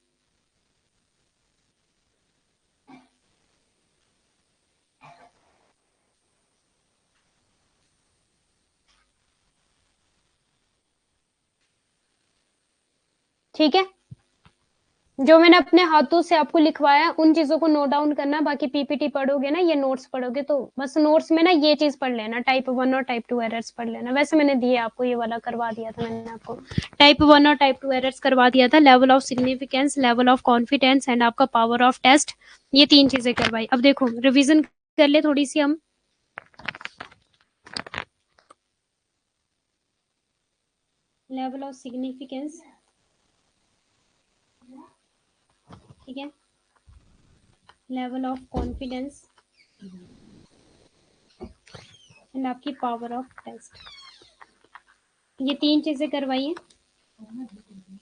ठीक है, जो मैंने अपने हाथों से आपको लिखवाया उन चीजों को नोट डाउन करना, बाकी पीपीटी पढ़ोगे ना, ये नोट्स पढ़ोगे तो बस नोट्स में ना ये चीज पढ़ लेना, टाइप 1 और टाइप 2 एरर्स पढ़ लेना। वैसे मैंने दिए आपको, ये वाला करवा दिया था मैंने आपको, टाइप 1 और टाइप 2 एरर्स करवा दिया था, level of significance, level of confidence and आपका पावर ऑफ टेस्ट, ये 3 चीजें करवाई। अब देखो रिविजन कर ले थोड़ी सी हम। लेवल ऑफ सिग्निफिकेंस, ठीक है, लेवल ऑफ कॉन्फिडेंस एंड आपकी पावर ऑफ टेस्ट, ये 3 चीजें करवाई है।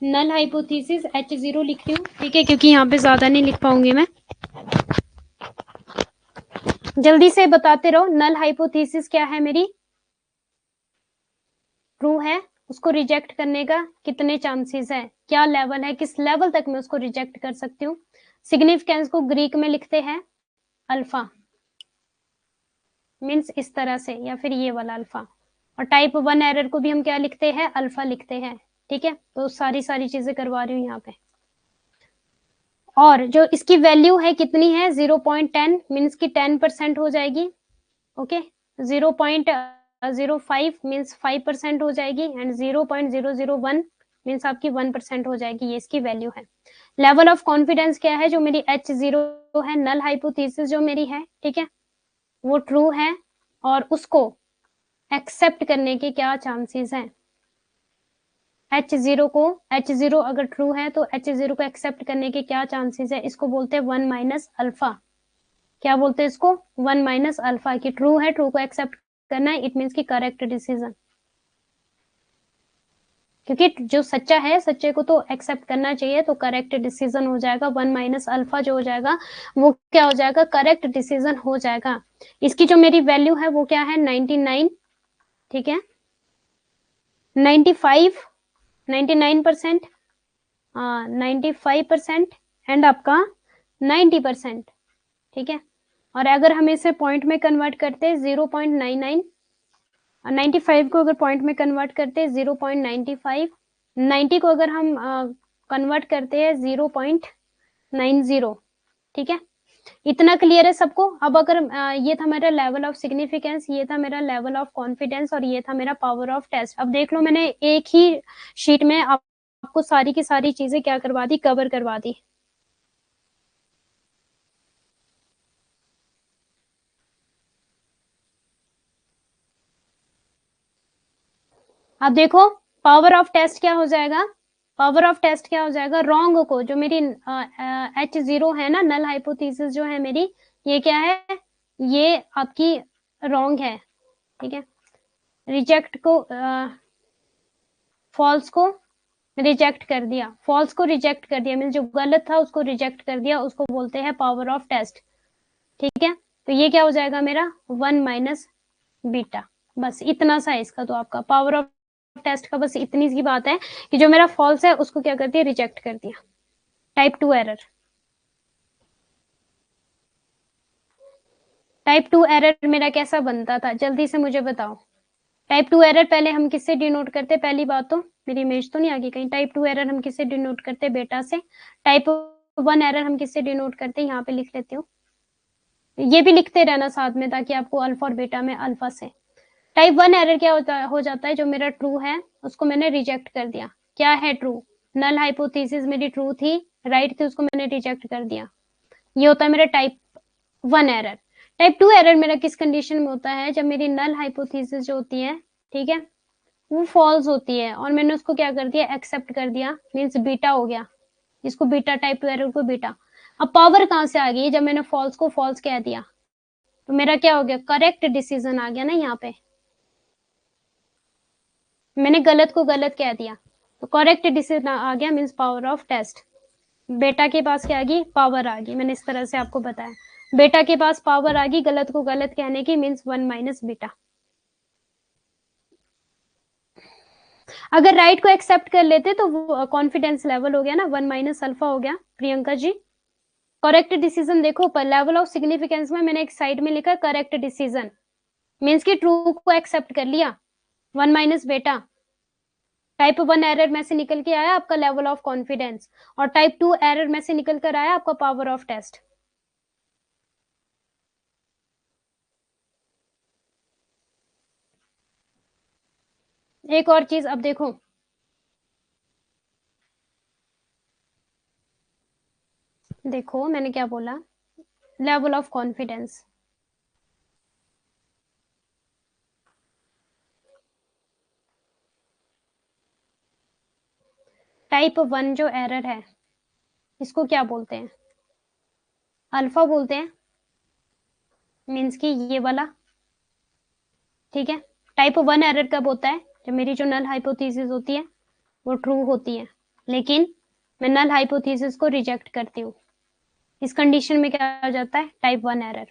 नल हाइपोथेसिस H0 लिख रही हूँ, ठीक है, क्योंकि यहाँ पे ज्यादा नहीं लिख पाऊंगी मैं, जल्दी से बताते रहो। नल हाइपोथेसिस क्या है मेरी, ट्रू है, उसको रिजेक्ट करने का कितने चांसेस है, क्या लेवल है, किस लेवल तक मैं उसको रिजेक्ट कर सकती हूँ। सिग्निफिकेंस को ग्रीक में लिखते हैं अल्फा, मीन्स इस तरह से, या फिर ये वाला अल्फा। और टाइप 1 एरर को भी हम क्या लिखते हैं, अल्फा लिखते हैं, ठीक है। तो सारी चीजें करवा रही हूँ यहाँ पे। और जो इसकी वैल्यू है कितनी है, 0.10, मीन्स की 10% हो जाएगी, ओके। 0.05 मीन्स 5% हो जाएगी एंड 0.001 मीन्स आपकी 1% हो जाएगी, ये इसकी वैल्यू है। लेवल ऑफ कॉन्फिडेंस क्या है, जो मेरी H0 है, नल हाइपोथेसिस जो मेरी है, ठीक है, वो ट्रू है और उसको एक्सेप्ट करने के क्या चांसेस हैं। H0 अगर ट्रू है तो H0 को एक्सेप्ट करने के क्या चांसेस है, इसको बोलते हैं 1 माइनस अल्फा। क्या बोलते हैं इसको, 1 माइनस अल्फा, की ट्रू है, ट्रू को एक्सेप्ट करना है, इट मीन्स की करेक्ट डिसीजन, क्योंकि जो सच्चा है सच्चे को तो एक्सेप्ट करना चाहिए, तो करेक्ट डिसीजन हो जाएगा। 1 माइनस अल्फा जो हो जाएगा वो क्या हो जाएगा, करेक्ट डिसीजन हो जाएगा। इसकी जो मेरी वैल्यू है वो क्या है, 99, ठीक है, 95, 99%, 95% एंड आपका 90%, ठीक है। और अगर हम इसे पॉइंट में कन्वर्ट करते हैं 0.99, 95 को अगर पॉइंट में कन्वर्ट करते हैं 0.95, 90 को अगर हम कन्वर्ट करते हैं 0.90, ठीक है। इतना क्लियर है सबको? अब अगर ये था मेरा लेवल ऑफ सिग्निफिकेंस, ये था मेरा लेवल ऑफ कॉन्फिडेंस और ये था मेरा पावर ऑफ टेस्ट। अब देख लो मैंने एक ही शीट में आपको सारी की सारी चीजें क्या करवा दी, कवर करवा दी। अब देखो पावर ऑफ टेस्ट क्या हो जाएगा, पावर ऑफ टेस्ट क्या हो जाएगा, रॉन्ग को, जो मेरी H0 है ना, नल हाइपोथेसिस जो है मेरी, ये क्या है, ये आपकी रॉन्ग है, ठीक है। रिजेक्ट को फॉल्स को रिजेक्ट कर दिया, फॉल्स को रिजेक्ट कर दिया, मीन जो गलत था उसको रिजेक्ट कर दिया, उसको बोलते हैं पावर ऑफ टेस्ट, ठीक है। तो ये क्या हो जाएगा मेरा 1 माइनस बीटा, बस इतना सा है इसका। तो आपका पावर ऑफ टेस्ट का बस इतनी सी बात है कि जो मेरा फॉल्स है उसको क्या कर दिया, रिजेक्ट कर दिया। टाइप 2 एरर, टाइप 2 एरर मेरा कैसा बनता था, जल्दी से मुझे बताओ। टाइप 2 एरर पहले हम किससे डिनोट करते, पहली बात तो मेरी इमेज तो नहीं आ गई कहीं। टाइप 2 एरर हम किससे डिनोट करते, बेटा से। टाइप 1 एरर हम किससे डिनोट करते, यहाँ पे लिख लेती हूँ, ये भी लिखते रहना साथ में ताकि आपको अल्फा और बेटा में अल्फा से। टाइप 1 एरर क्या होता हो जाता है, जो मेरा ट्रू है उसको मैंने रिजेक्ट कर दिया। क्या है ट्रू, नल हाइपोथेसिस मेरी ट्रू थी, राइट थी, उसको मैंने रिजेक्ट कर दिया, ये होता है मेरा टाइप 1 एरर। टाइप 2 एरर मेरा किस कंडीशन में होता है, जब मेरी नल हाइपोथेसिस जो होती है, ठीक है, वो फॉल्स होती है और मैंने उसको क्या कर दिया, एक्सेप्ट कर दिया, मीन्स बीटा हो गया, इसको बीटा, टाइप 2 एरर को बीटा। अब पावर कहां से आ गई, जब मैंने फॉल्स को फॉल्स कह दिया तो मेरा क्या हो गया, करेक्ट डिसीजन आ गया ना, यहाँ पे मैंने गलत को गलत कह दिया तो करेक्ट डिसीजन आ गया, मीन्स पावर ऑफ टेस्ट। बेटा के पास क्या आ गई, पावर आ गई, मैंने इस तरह से आपको बताया, बेटा के पास पावर आ गई गलत को गलत कहने की, मीन्स 1 माइनस बीटा। अगर राइट को एक्सेप्ट कर लेते तो वो कॉन्फिडेंस लेवल हो गया ना, 1 माइनस अल्फा हो गया। प्रियंका जी करेक्ट डिसीजन देखो, पर लेवल ऑफ सिग्निफिकेंस में मैंने एक साइड में लिखा करेक्ट डिसीजन, मीन्स की ट्रू को एक्सेप्ट कर लिया, 1 माइनस बेटा। टाइप 1 एरर में से निकल के आया आपका लेवल ऑफ कॉन्फिडेंस और टाइप 2 एरर में से निकल कर आया आपका पावर ऑफ टेस्ट। एक और चीज अब देखो, देखो मैंने क्या बोला, लेवल ऑफ कॉन्फिडेंस, टाइप 1 जो एरर है इसको क्या बोलते हैं, अल्फा बोलते हैं, मीन्स की ये वाला, ठीक है। टाइप 1 एरर कब होता है, जब मेरी जो नल हाइपोथेसिस होती है वो ट्रू होती है, लेकिन मैं नल हाइपोथेसिस को रिजेक्ट करती हूँ, इस कंडीशन में क्या हो जाता है, टाइप 1 एरर।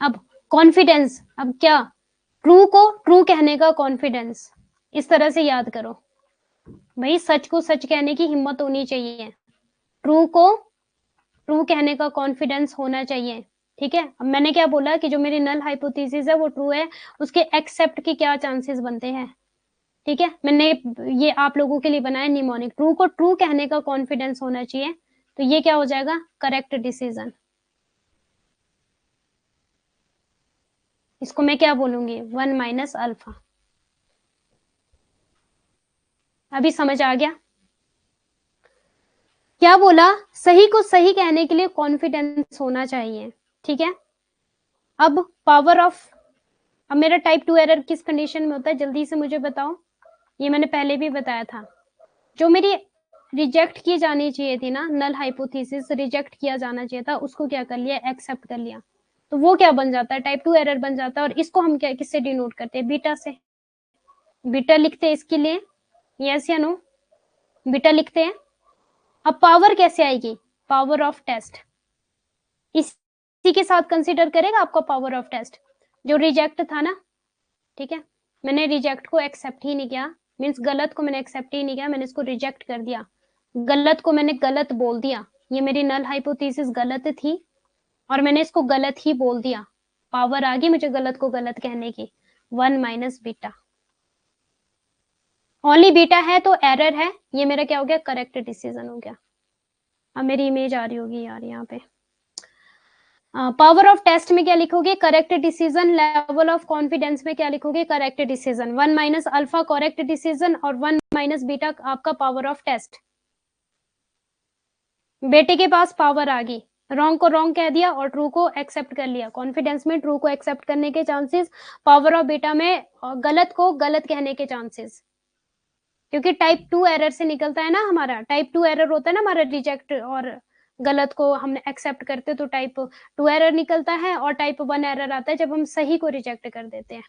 अब कॉन्फिडेंस, अब क्या, ट्रू को ट्रू कहने का कॉन्फिडेंस, इस तरह से याद करो भाई, सच को सच कहने की हिम्मत होनी चाहिए, ट्रू को ट्रू कहने का कॉन्फिडेंस होना चाहिए, ठीक है। अब मैंने क्या बोला कि जो मेरी नल हाइपोथेसिस है वो ट्रू है, उसके एक्सेप्ट के क्या चांसेस बनते हैं, ठीक है। मैंने ये आप लोगों के लिए बनाया निमोनिक, ट्रू को ट्रू कहने का कॉन्फिडेंस होना चाहिए, तो ये क्या हो जाएगा, करेक्ट डिसीजन। इसको मैं क्या बोलूंगी, 1 माइनस अल्फा। अभी समझ आ गया क्या बोला, सही को सही कहने के लिए कॉन्फिडेंस होना चाहिए, ठीक है। अब पावर ऑफ, अब मेरा टाइप 2 एरर किस कंडीशन में होता है, जल्दी से मुझे बताओ, ये मैंने पहले भी बताया था, जो मेरी रिजेक्ट की जानी चाहिए थी ना, नल हाइपोथेसिस रिजेक्ट किया जाना चाहिए था, उसको क्या कर लिया, एक्सेप्ट कर लिया, तो वो क्या बन जाता है, टाइप 2 एरर बन जाता है। और इसको हम क्या किससे डिनोट करते हैं, बीटा से, बीटा लिखते हैं इसके लिए, यस या नो, बीटा लिखते हैं। अब पावर कैसे आएगी, पावर ऑफ टेस्ट, इसी के साथ कंसीडर करेगा आपका पावर ऑफ टेस्ट, जो रिजेक्ट था ना, ठीक है, मैंने रिजेक्ट को एक्सेप्ट ही नहीं किया, मीन्स गलत को मैंने एक्सेप्ट ही नहीं किया, मैंने इसको रिजेक्ट कर दिया, गलत को मैंने गलत बोल दिया, ये मेरी नल हाइपोथेसिस गलत थी और मैंने इसको गलत ही बोल दिया, पावर आ गई मुझे गलत को गलत कहने की, 1 माइनस बीटा। ओनली बीटा है तो एरर है, ये मेरा क्या हो गया, करेक्ट डिसीजन हो गया। अब मेरी इमेज आ रही होगी यार यहाँ पे, पावर ऑफ टेस्ट में क्या लिखोगे? Correct decision. Level of confidence में क्या लिखोगे? Correct decision. 1 minus alpha correct decision और 1 माइनस बीटा आपका पावर ऑफ टेस्ट। बेटे के पास पावर आ गई, रॉन्ग को रॉन्ग कह दिया और ट्रू को एक्सेप्ट कर लिया। कॉन्फिडेंस में ट्रू को एक्सेप्ट करने के चांसेस, पावर ऑफ बीटा में गलत को गलत कहने के चांसेस, क्योंकि टाइप 2 एरर से निकलता है ना हमारा। टाइप 2 एरर होता है ना हमारा, रिजेक्ट और गलत को हमने एक्सेप्ट करते तो टाइप 2 एरर निकलता है, और टाइप 1 एरर आता है जब हम सही को रिजेक्ट कर देते हैं।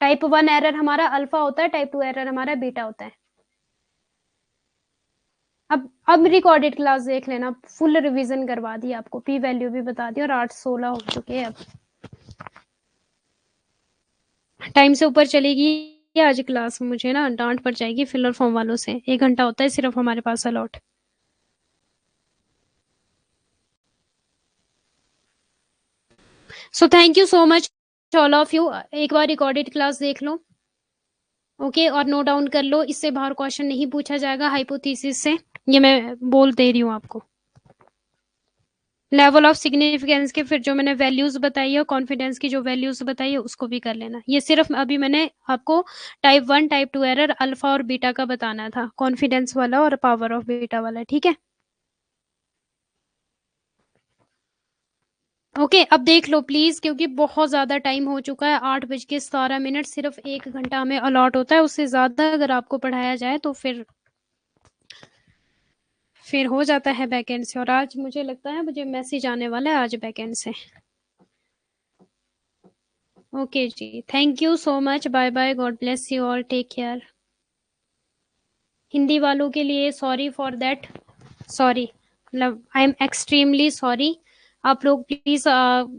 टाइप 1 एरर हमारा अल्फा होता है, टाइप 2 एरर हमारा बीटा होता है। अब रिकॉर्डेड क्लास देख लेना, फुल रिवीजन करवा दी आपको, पी वैल्यू भी बता दी, और 8:16 हो चुके हैं। अब टाइम से ऊपर चलेगी आज क्लास, मुझे ना डांट पड़ जाएगी फिलर फॉर्म वालों से। 1 घंटा होता है सिर्फ हमारे पास a lot. So thank you so much all of you. एक बार रिकॉर्डेड क्लास देख लो, ओके, और नोट डाउन कर लो। इससे बाहर क्वेश्चन नहीं पूछा जाएगा हाइपोथेसिस से, ये मैं बोल दे रही हूँ आपको। लेवल ऑफ सिग्निफिकेंस के फिर जो मैंने वैल्यूज बताई है, कॉन्फिडेंस की जो वैल्यूज बताई है उसको भी कर लेना। ये सिर्फ अभी मैंने आपको टाइप 1 टाइप 2 एरर अल्फा और बीटा का बताना था, कॉन्फिडेंस वाला और पावर ऑफ बीटा वाला, ठीक है। ओके, अब देख लो प्लीज, क्योंकि बहुत ज्यादा टाइम हो चुका है, 8:17। सिर्फ 1 घंटा हमें अलॉट होता है, उससे ज्यादा अगर आपको पढ़ाया जाए तो फिर हो जाता है बैकएंड से। और आज मुझे लगता है मुझे मैसेज आने वाला है आज बैकएंड से। ओके जी, thank you so much, bye bye, God bless you all, take care. Hindi वालों के लिए सॉरी फॉर दैट, सॉरी, मतलब आई एम एक्सट्रीमली सॉरी। आप लोग प्लीज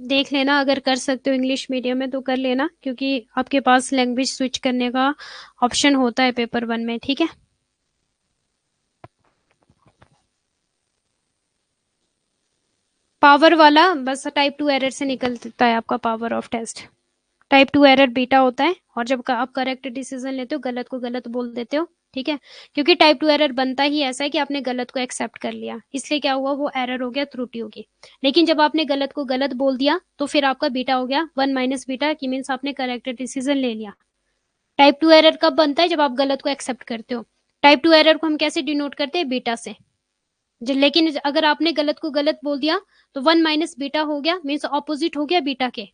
देख लेना, अगर कर सकते हो इंग्लिश मीडियम में तो कर लेना, क्योंकि आपके पास लैंग्वेज स्विच करने का ऑप्शन होता है पेपर 1 में, ठीक है। पावर वाला बस टाइप 2 एरर से निकलता है आपका power of test. Type 2 error beta होता है, और जब आप करेक्ट डिसीजन लेते हो गलत को गलत बोल देते हो, ठीक है। क्योंकि टाइप 2 एरर बनता ही ऐसा है कि आपने गलत को एक्सेप्ट कर लिया, इसलिए क्या हुआ, वो एरर हो गया, त्रुटि होगी। लेकिन जब आपने गलत को गलत बोल दिया तो फिर आपका बीटा हो गया 1 माइनस बीटा, की मीन्स आपने करेक्ट डिसीजन ले लिया। टाइप 2 एरर कब बनता है? जब आप गलत को एक्सेप्ट करते हो। टाइप 2 एरर को हम कैसे डिनोट करते हैं? बीटा से। लेकिन अगर आपने गलत को गलत बोल दिया तो 1 माइनस बीटा हो गया, मीन्स ऑपोजिट हो गया बीटा के,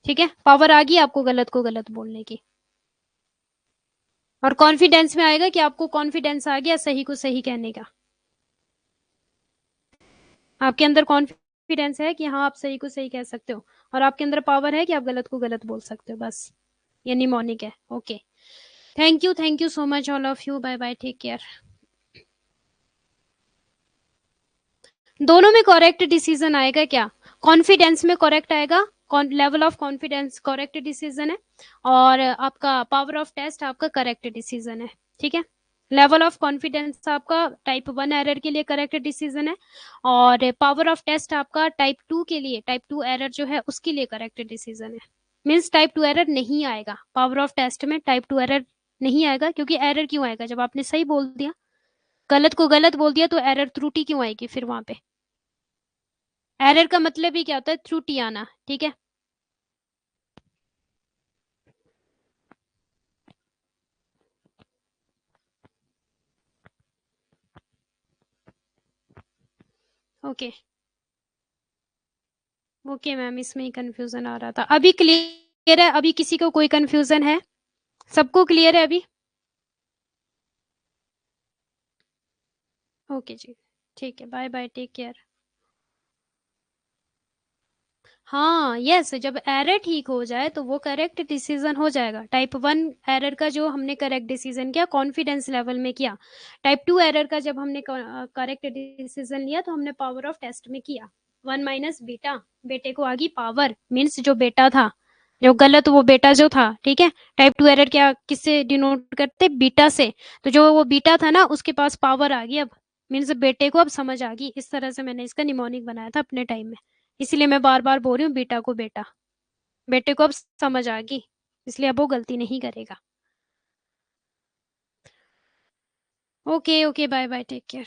ठीक है। पावर आ गई आपको गलत को गलत बोलने की। और कॉन्फिडेंस में आएगा कि आपको कॉन्फिडेंस आ गया सही को सही कहने का, आपके अंदर कॉन्फिडेंस है कि हाँ आप सही को सही कह सकते हो, और आपके अंदर पावर है कि आप गलत को गलत बोल सकते हो, बस ये निमोनिक है। Okay, thank you so much all of you, bye bye, take care. दोनों में करेक्ट डिसीजन आएगा क्या? कॉन्फिडेंस में करेक्ट आएगा, level of confidence correct decision है, और आपका पावर ऑफ टेस्ट आपका करेक्ट डिसीजन है, ठीक है। लेवल ऑफ कॉन्फिडेंस आपका टाइप 1 एरर के लिए करेक्ट डिसीजन है, और पावर ऑफ टेस्ट आपका टाइप 2 के लिए, टाइप 2 एरर जो है उसके लिए करेक्ट डिसीजन है। मीन्स टाइप 2 एरर नहीं आएगा पावर ऑफ टेस्ट में, टाइप 2 एरर नहीं आएगा। क्योंकि एरर क्यों आएगा? जब आपने सही बोल दिया, गलत को गलत बोल दिया तो एरर त्रुटि क्यों आएगी फिर वहां पे? एरर का मतलब ही क्या होता है? त्रुटि आना, ठीक है। ओके ओके मैम, इसमें ही कंफ्यूजन आ रहा था, अभी क्लियर है? अभी किसी को कोई कंफ्यूजन है? सबको क्लियर है अभी? ओके जी, ठीक है, बाय बाय, टेक केयर। हाँ यस, जब एरर ठीक हो जाए तो वो करेक्ट डिसीजन हो जाएगा। टाइप 1 एरर का जो हमने करेक्ट डिसीजन किया कॉन्फिडेंस लेवल में किया, टाइप 2 एरर का जब हमने करेक्ट डिसीजन लिया तो हमने पावर ऑफ टेस्ट में किया। 1 माइनस बीटा, बेटे को आ गई पावर, मीन्स जो बेटा था, जो गलत वो बेटा जो था, ठीक है। टाइप 2 एरर क्या किससे डिनोट करते? बीटा से। तो जो वो बीटा था ना उसके पास पावर आ गई अब, मीन्स बेटे को अब समझ आ गई। इस तरह से मैंने इसका निमोनिक बनाया था अपने टाइम में, इसलिए मैं बार बार बोल रही हूँ बेटा को बेटा, बेटे को अब समझ आ गई, इसलिए अब वो गलती नहीं करेगा। Okay okay, bye bye, take care.